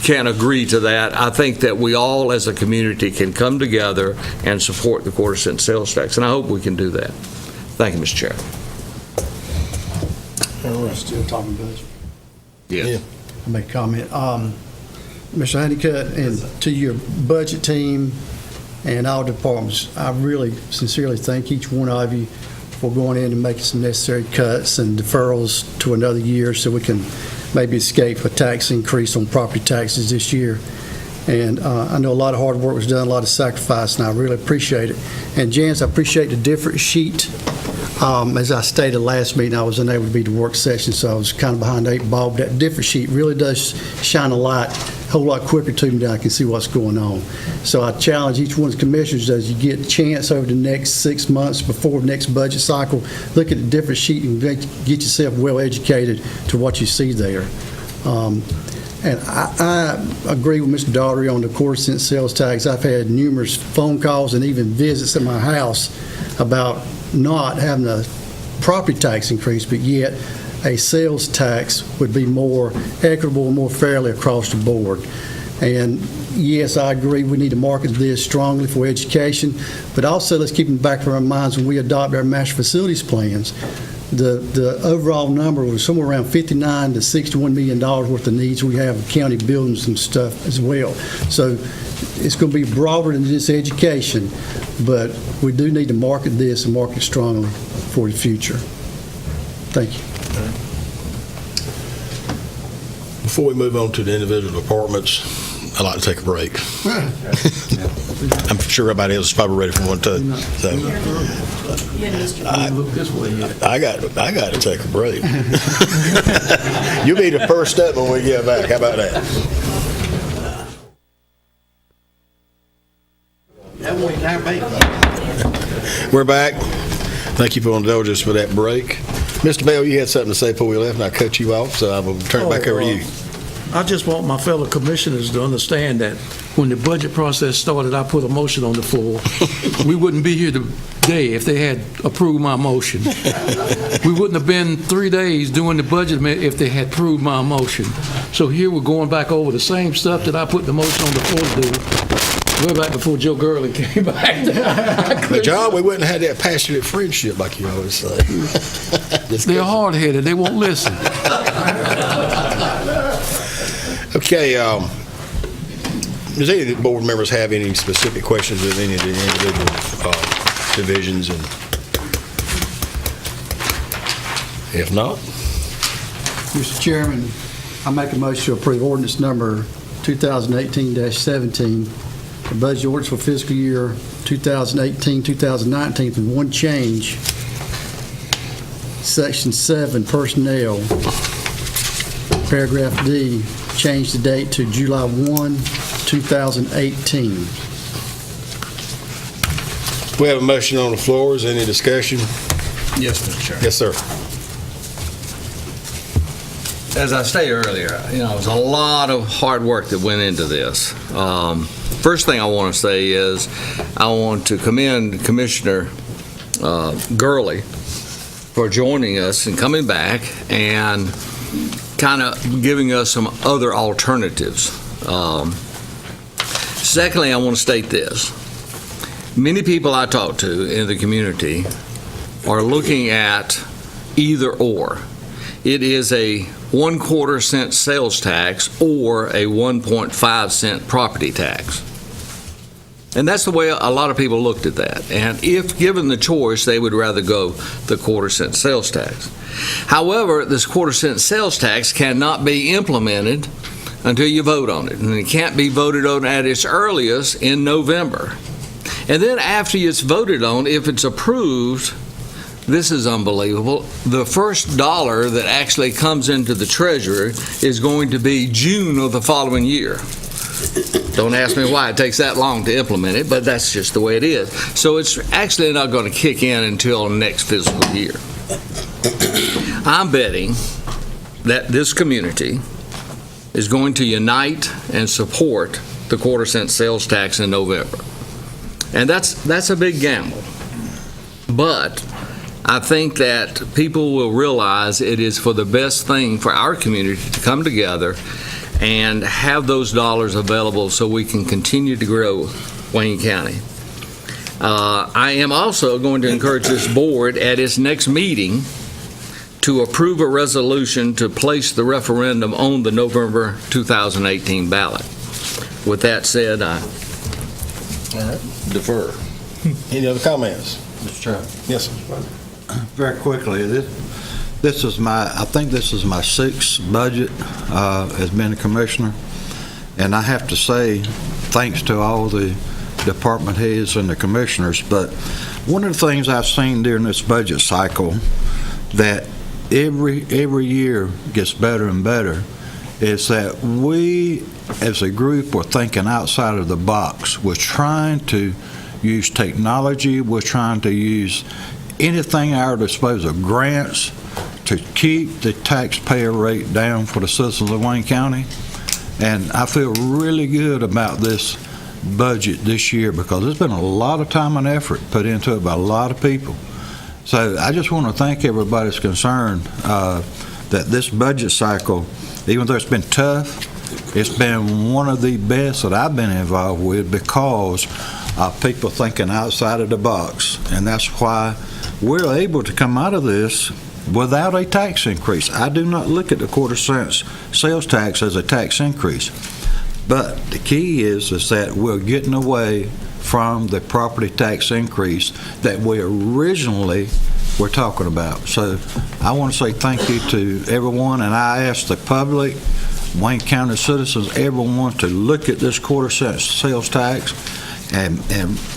can agree to that, I think that we all as a community can come together and support the quarter-cent sales tax, and I hope we can do that. Thank you, Mr. Chair. Still talking budget. Yes. I'll make a comment. Mr. Honeycutt, and to your budget team and all departments, I really sincerely thank each one of you for going in and making some necessary cuts and deferrals to another year so we can maybe escape a tax increase on property taxes this year. And I know a lot of hard work was done, a lot of sacrifice, and I really appreciate it. And Janice, I appreciate the different sheet. As I stated last meeting, I was unable to be to work session, so I was kind of behind the 8 ball. But that different sheet really does shine a light, a whole lot quicker to me than I can see what's going on. So I challenge each one of the commissioners, as you get a chance over the next 6 months before the next budget cycle, look at the different sheet and get yourself well educated to what you see there. And I agree with Mr. Daugherty on the quarter-cent sales tax. I've had numerous phone calls and even visits at my house about not having a property tax increase, but yet a sales tax would be more equitable and more fairly across the board. And yes, I agree we need to market this strongly for education, but also let's keep in the back of our minds when we adopt our master facilities plans, the overall number was somewhere around $59 to $61 million worth of needs we have of county buildings and stuff as well. So it's going to be broader than just education, but we do need to market this and market strongly for the future. Thank you. Before we move on to the individual departments, I'd like to take a break. I'm sure everybody else is probably ready for one too. So, I got to take a break. You'll be the first up when we get back. How about that? We're back. Thank you for indulging us for that break. Mr. Bell, you had something to say before we left, and I cut you off, so I will turn it back over to you. I just want my fellow commissioners to understand that when the budget process started, I put a motion on the floor. We wouldn't be here today if they had approved my motion. We wouldn't have been 3 days doing the budget if they had approved my motion. So here we're going back over the same stuff that I put the motion on the floor to do. Way back before Joe Gurley came back. But John, we wouldn't have had that passionate friendship like you always say. They're hard-headed. They won't listen. Okay, does any of the board members have any specific questions with any of the individual divisions? And if not, Mr. Chairman, I make a motion to approve ordinance number 2018-17, the budget ordinance for fiscal year 2018-2019 with one change. Section 7, personnel, paragraph D, change the date to July 1, 2018. we have a motion on the floor. Is there any discussion? Yes, Mr. Chairman. Yes, sir. As I stated earlier, it was a lot of hard work that went into this. First thing I want to say is I want to commend Commissioner Gurley for joining us and coming back and kind of giving us some other alternatives. Secondly, I want to state this. Many people I talk to in the community are looking at either or. It is a 1/4 cent sales tax or a 1.5 cent property tax. And that's the way a lot of people looked at that. And if given the choice, they would rather go the 1/4 cent sales tax. However, this 1/4 cent sales tax cannot be implemented until you vote on it. And it can't be voted on at its earliest in November. And then after it's voted on, if it's approved, this is unbelievable, the first dollar that actually comes into the treasury is going to be June of the following year. Don't ask me why it takes that long to implement it, but that's just the way it is. So it's actually not going to kick in until next fiscal year. I'm betting that this community is going to unite and support the 1/4 cent sales tax in November. And that's a big gamble. But I think that people will realize it is for the best thing for our community to come together and have those dollars available so we can continue to grow Wayne County. I am also going to encourage this board at its next meeting to approve a resolution to place the referendum on the November 2018 ballot. With that said, I defer. Any other comments? Mr. Chairman. Yes, sir. Very quickly, this is I think this is my 6th budget as being a commissioner, and I have to say thanks to all the department heads and the commissioners, but one of the things I've seen during this budget cycle that every year gets better and better is that we as a group were thinking outside of the box. We're trying to use technology, we're trying to use anything at our disposal, grants, to keep the taxpayer rate down for the citizens of Wayne County. And I feel really good about this budget this year because there's been a lot of time and effort put into it by a lot of people. So I just want to thank everybody that's concerned that this budget cycle, even though it's been tough, it's been one of the best that I've been involved with because of people thinking outside of the box. And that's why we're able to come out of this without a tax increase. I do not look at the 1/4 cent sales tax as a tax increase. But the key is that we're getting away from the property tax increase that we originally were talking about. So I want to say thank you to everyone, and I ask the public Wayne County citizens ever want to look at this quarter cent sales tax and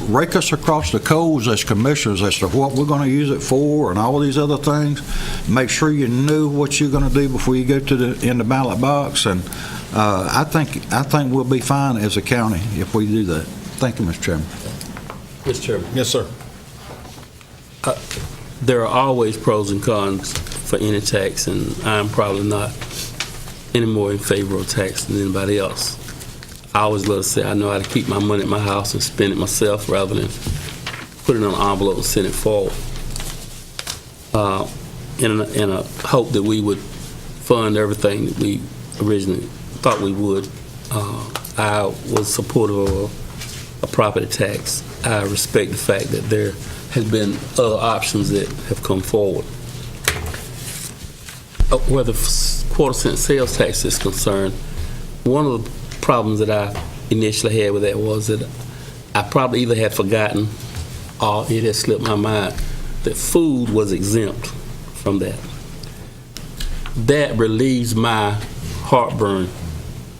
rake us across the coals as commissioners as to what we're going to use it for and all these other things, make sure you knew what you're going to do before you go in the ballot box. And I think we'll be fine as a county if we do that. Thank you, Mr. Chairman. Mr. Chairman. Yes, sir. There are always pros and cons for any tax, and I'm probably not any more in favor of tax than anybody else. I always love to say I know how to keep my money at my house and spend it myself rather than put it in an envelope and send it forward. In a hope that we would fund everything that we originally thought we would. I was supportive of a property tax. I respect the fact that there has been other options that have come forward. Where the quarter cent sales tax is concerned, one of the problems that I initially had with that was that I probably either had forgotten or it had slipped my mind that food was exempt from that. That relieves my heartburn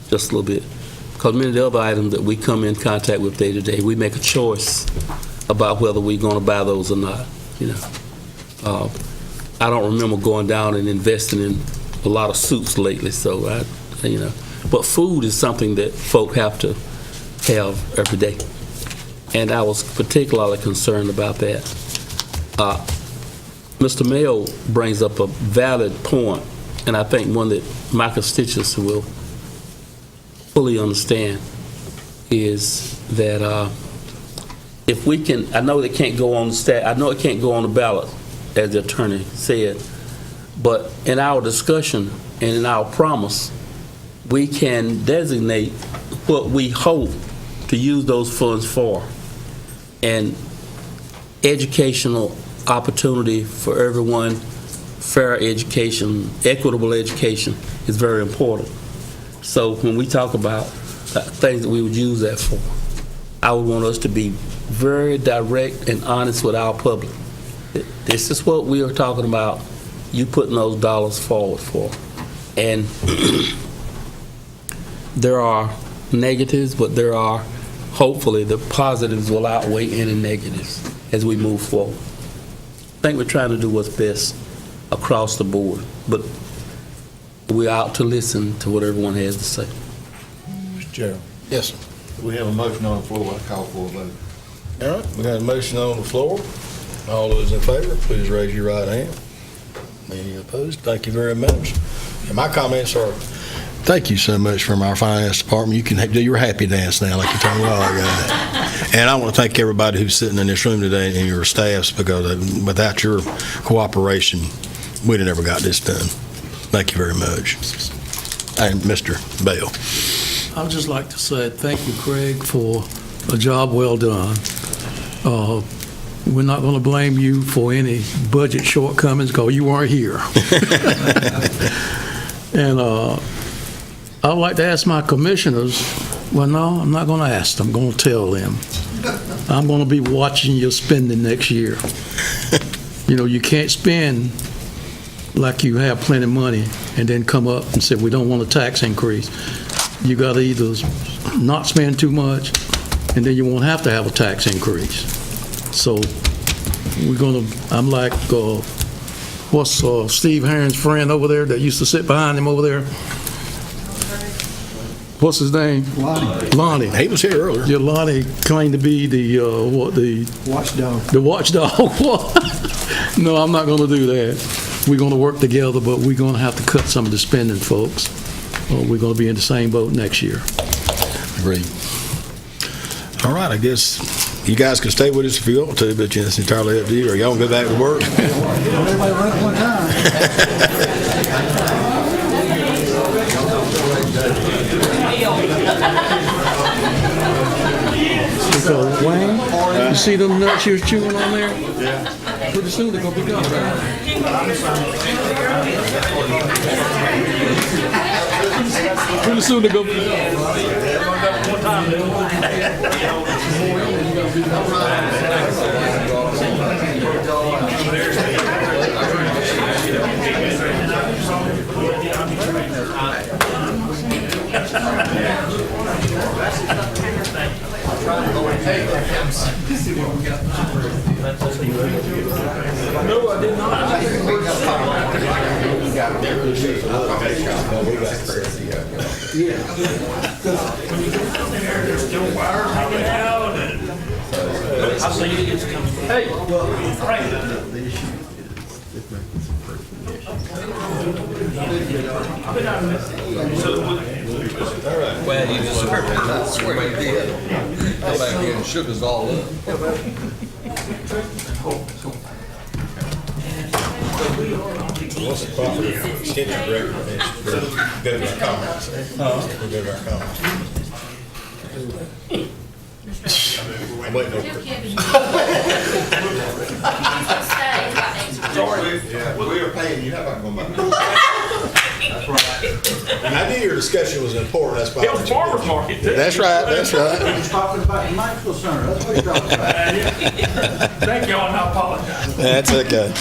just a little bit, because many of the other items that we come in contact with day to day, we make a choice about whether we're going to buy those or not. I don't remember going down and investing in a lot of soups lately, so but food is something that folk have to have every day, and I was particularly concerned about that. Mr. Mayo brings up a valid point, and I think one that my constituents will fully understand is that if we can, I know it can't go on the ballot, as the attorney said, but in our discussion and in our promise, we can designate what we hope to use those funds for. And educational opportunity for everyone, fair education, equitable education is very important. So when we talk about things that we would use that for, I would want us to be very direct and honest with our public. This is what we are talking about, you putting those dollars forward for. And there are negatives, but there are, hopefully, the positives will outweigh any negatives as we move forward. I think we're trying to do what's best across the board, but we're out to listen to what everyone has to say. Mr. Gerald. Yes, sir. We have a motion on the floor. I call for a vote. All right, we got a motion on the floor. All those in favor, please raise your right hand. Any opposed? Thank you very much. And my comments are, thank you so much from our finance department. You can do your happy dance now, like you told me a while ago. And I want to thank everybody who's sitting in this room today and your staffs, because without your cooperation, we'd have never got this done. Thank you very much. And Mr. Bell. I would just like to say thank you, Craig, for a job well done. We're not going to blame you for any budget shortcomings because you weren't here. And I would like to ask my commissioners, well, no, I'm not going to ask them. I'm going to tell them. I'm going to be watching your spending next year. You can't spend like you have plenty of money and then come up and say, we don't want a tax increase. You got to either not spend too much, and then you won't have to have a tax increase. So I'm like, what's Steve Herron's friend over there that used to sit behind him over there? What's his name? Lonnie. He was here earlier. Yeah, Lonnie claimed to be the Watchdog. The watchdog. No, I'm not going to do that. We're going to work together, but we're going to have to cut some of the spending, folks. We're going to be in the same boat next year. Agreed. All right, I guess you guys can stay with us if you want to, but it's entirely up to you. Or y'all want to go back to work? Everybody run at one time. So, Wayne, you see them nuts you're chewing on there? Yeah. Pretty soon they're going to be gone, right? Pretty soon they're going to be gone. No, I did not. When you get down there, there's still wires hanging out and. I see it's coming. Hey, all right. I've been out of this. Well, you just heard it. I swear you did. Come back here and shook us all up. What's the property? Kitchen director. Go to our comments. We'll go to our comments. I'm waiting over. Yeah, we are paying you. How about going back? That's right. I knew your discussion was important. That's why. It was farmer's market. That's right. That's right. He's talking about the Maxwell Center. That's what he's talking about. Thank y'all, and I apologize. That's okay.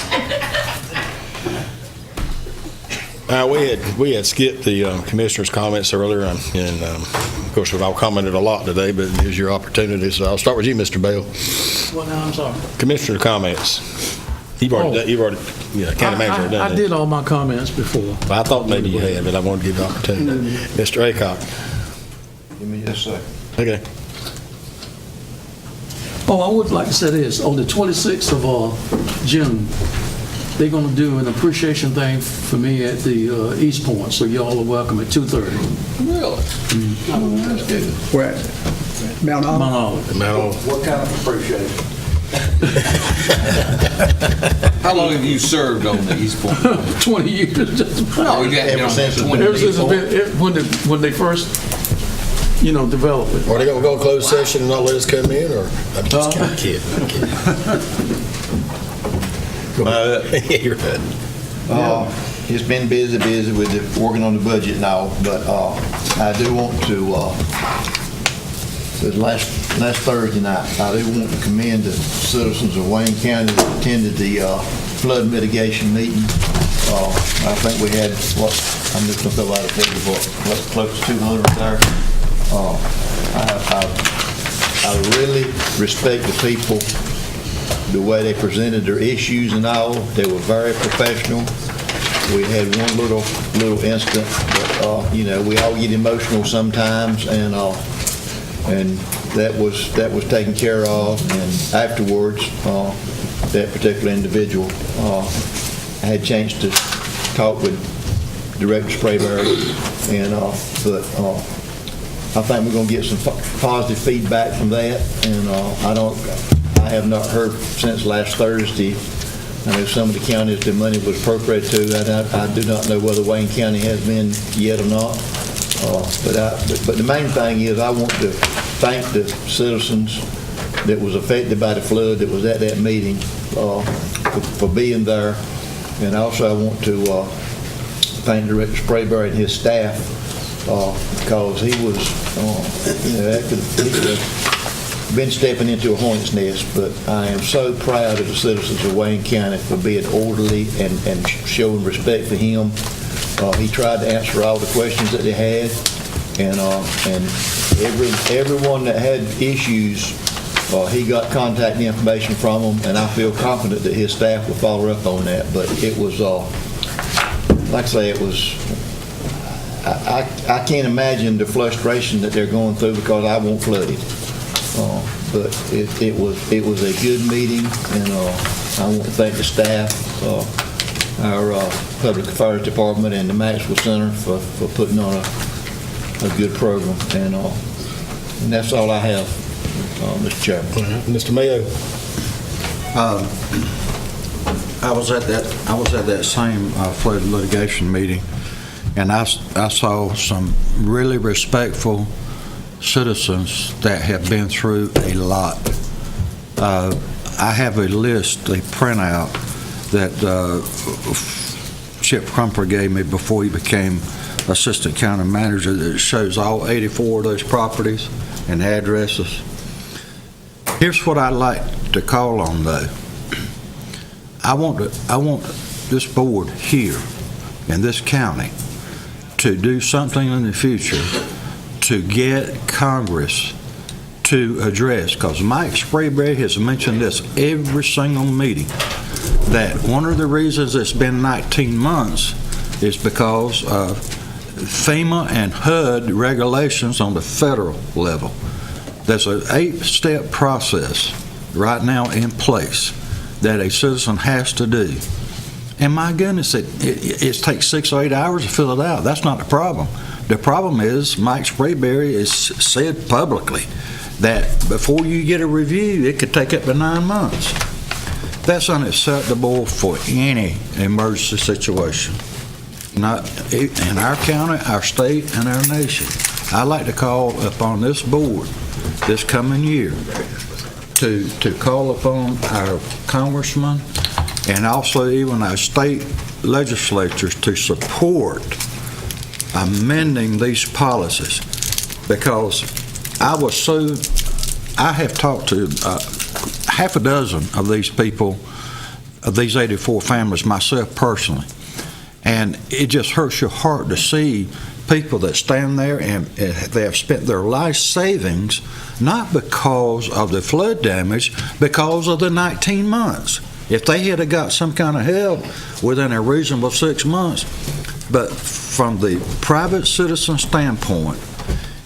We had skipped the commissioner's comments earlier, and of course, we've all commented a lot today, but here's your opportunity. So I'll start with you, Mr. Bell. Well, now, I'm sorry. Commissioner comments. You've already, county manager done that. I did all my comments before. Well, I thought maybe you had, but I wanted to give you the opportunity. Mr. Aycock. Give me just a second. Okay. Oh, I would like to say this. On the 26th of June, they're going to do an appreciation thing for me at the East Point, so y'all are welcome at 2:30. Really? Oh, that's good. Where at? Mount Olive. Mount Olive. What kind of appreciation? How long have you served on the East Point? 20 years. Just about. Oh, you got Ever on since there the- 20 Ever since it's before? been, when they first, developed it. Are they going to go in closed session and not let us come in, or? I'm just kidding. I'm kidding. Yeah, you're right. It's been busy with working on the budget and all, but I do want to, last Thursday night, I do want to commend the citizens of Wayne County that attended the flood mitigation meeting. I think we had, I'm just going to go out of figure, close to 200 there. I really respect the people, the way they presented their issues and all. They were very professional. We had one little incident, but we all get emotional sometimes, and that was taken care of. And afterwards, that particular individual, I had a chance to talk with Director Sprayberry, and but I think we're going to get some positive feedback from that, and I have not heard since last Thursday. I know some of the counties the money was appropriated to. I do not know whether Wayne County has been yet or not. But the main thing is I want to thank the citizens that was affected by the flood that was at that meeting for being there. And also I want to thank Director Sprayberry and his staff because he was, he could have been stepping into a hornet's nest, but I am so proud of the citizens of Wayne County for being orderly and showing respect for him. He tried to answer all the questions that they had, and everyone that had issues, he got contact information from them, and I feel confident that his staff will follow up on that. But it was, like I say, it was. I can't imagine the frustration that they're going through because I won't flood it. But it was a good meeting, and I want to thank the staff, our Public Affairs Department, and the Maxwell Center for putting on a good program. And that's all I have, Mr. Chairman. Mr. Mayo. I was at that same flood litigation meeting, and I saw some really respectful citizens that have been through a lot. I have a list, a printout that Chip Crumper gave me before he became assistant county manager that shows all 84 of those properties and addresses. Here's what I'd like to call on, though. I want this board here in this county to do something in the future to get Congress to address, because Mike Sprayberry has mentioned this every single meeting, that one of the reasons it's been 19 months is because of FEMA and HUD regulations on the federal level. There's an 8-step process right now in place that a citizen has to do. And my goodness, it takes 6 or 8 hours to fill it out. That's not the problem. The problem is Mike Sprayberry has said publicly that before you get a review, it could take up to 9 months. That's unacceptable for any emergency situation. Not in our county, our state, and our nation. I'd like to call upon this board this coming year to call upon our congressmen and also even our state legislatures to support amending these policies, because I have talked to half a dozen of these people, of these 84 families myself personally, and it just hurts your heart to see people that stand there and they have spent their life savings not because of the flood damage, because of the 19 months. If they had got some kind of help within a reasonable 6 months, but from the private citizen standpoint,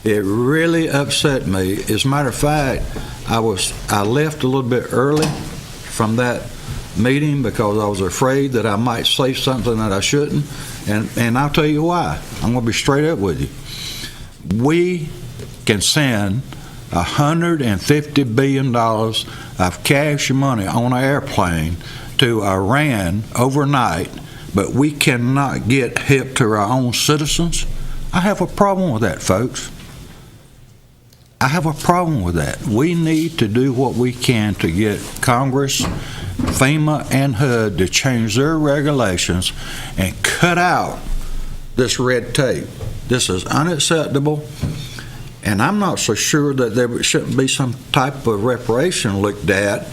it really upset me. As a matter of fact, I left a little bit early from that meeting because I was afraid that I might say something that I shouldn't, and I'll tell you why. I'm going to be straight up with you. We can send $150 billion of cash money on an airplane to Iran overnight, but we cannot get help to our own citizens. I have a problem with that, folks. I have a problem with that. We need to do what we can to get Congress, FEMA, and HUD to change their regulations and cut out this red tape. This is unacceptable, and I'm not so sure that there shouldn't be some type of reparation looked at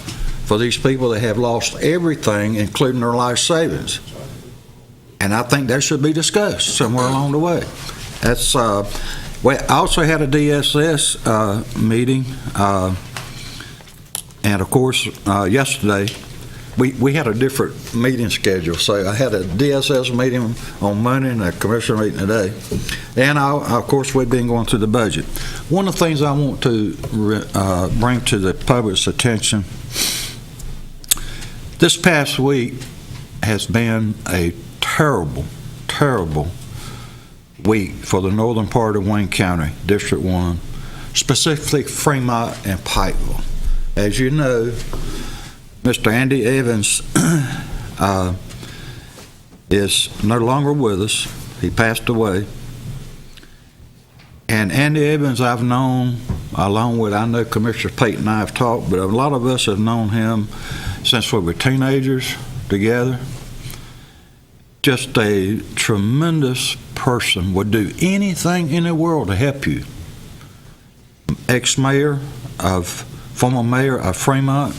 for these people that have lost everything, including their life savings. And I think that should be discussed somewhere along the way. That's well, I also had a DSS meeting, and of course, yesterday, we had a different meeting schedule. So I had a DSS meeting on Monday and a commissioner meeting today. And of course, we've been going through the budget. One of the things I want to bring to the public's attention, this past week has been a terrible, terrible week for the northern part of Wayne County, District 1, specifically Fremont and Pikeville. As you know, Mr. Andy Evans is no longer with us. He passed away. And Andy Evans I've known, along with, I know Commissioner Payton and I have talked, but a lot of us have known him since we were teenagers together. Just a tremendous person, would do anything in the world to help you. Former mayor of Fremont,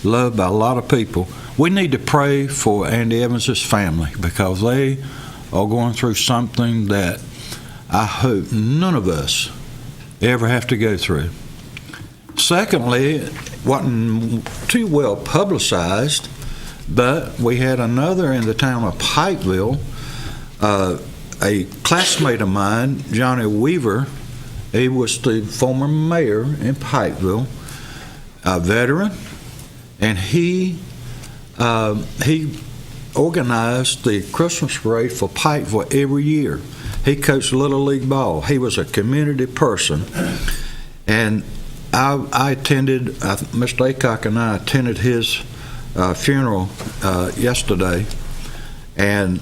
loved by a lot of people. We need to pray for Andy Evans' family because they are going through something that I hope none of us ever have to go through. Secondly, it wasn't too well publicized, but we had another in the town of Pikeville, a classmate of mine, Johnny Weaver. He was the former mayor in Pikeville, a veteran, and he organized the Christmas parade for Pikeville every year. He coached Little League ball. He was a community person, and I attended, Mr. Aycock and I attended his funeral yesterday, and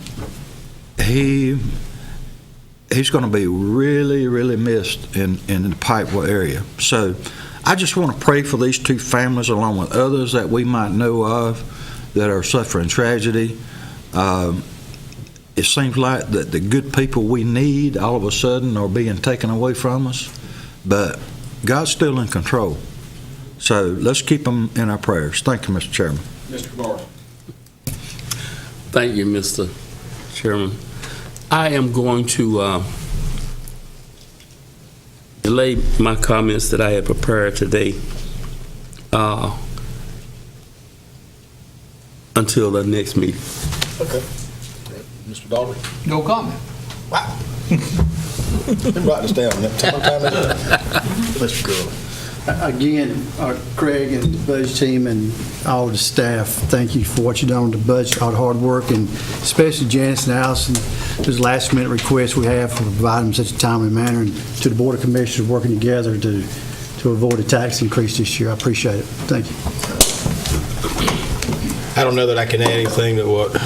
he's going to be really, really missed in the Pikeville area. So I just want to pray for these two families along with others that we might know of that are suffering tragedy. It seems like that the good people we need all of a sudden are being taken away from us, but God's still in control. So let's keep them in our prayers. Thank you, Mr. Chairman. Mr. Barr. Thank you, Mr. Chairman. I am going to delay my comments that I had prepared today until the next meeting. Okay. Mr. Daughtry? No comment. Wow. Write this down. Time is up. Mr. Gurley. Again, Craig and the budget team and all the staff, thank you for what you've done on the budget, all the hard work, and especially Janice and Allison, those last-minute requests we have for providing them such a timely manner, and to the Board of Commissioners working together to avoid a tax increase this year. I appreciate it. Thank you. I don't know that I can add anything to what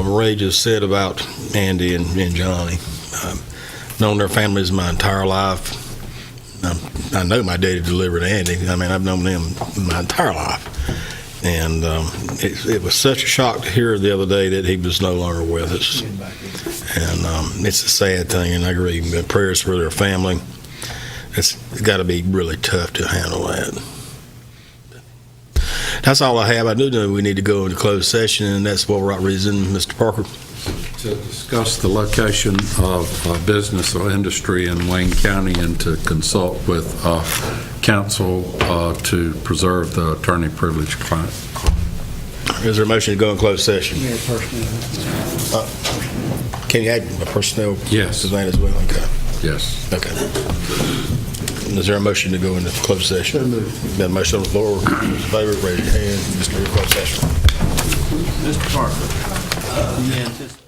Ray just said about Andy and Johnny. I've known their families my entire life. I know my daddy delivered Andy. I mean, I've known them my entire life. And it was such a shock to hear the other day that he was no longer with us. And it's a sad thing, and I agree. But prayers for their family. It's got to be really tough to handle that. That's all I have. I do know we need to go into closed session, and that's for what reason, Mr. Parker? To discuss the location of business or industry in Wayne County and to consult with counsel to preserve the attorney privilege client. Is there a motion to go in closed session? Yeah, personnel. Can you add a personnel? Yes. To that as well? Okay. Yes. Okay. Is there a motion to go into closed session? So moved. Got a motion on the floor. Those in favor, raise your hand. Mr. Closed session. Mr. Parker, you anticipate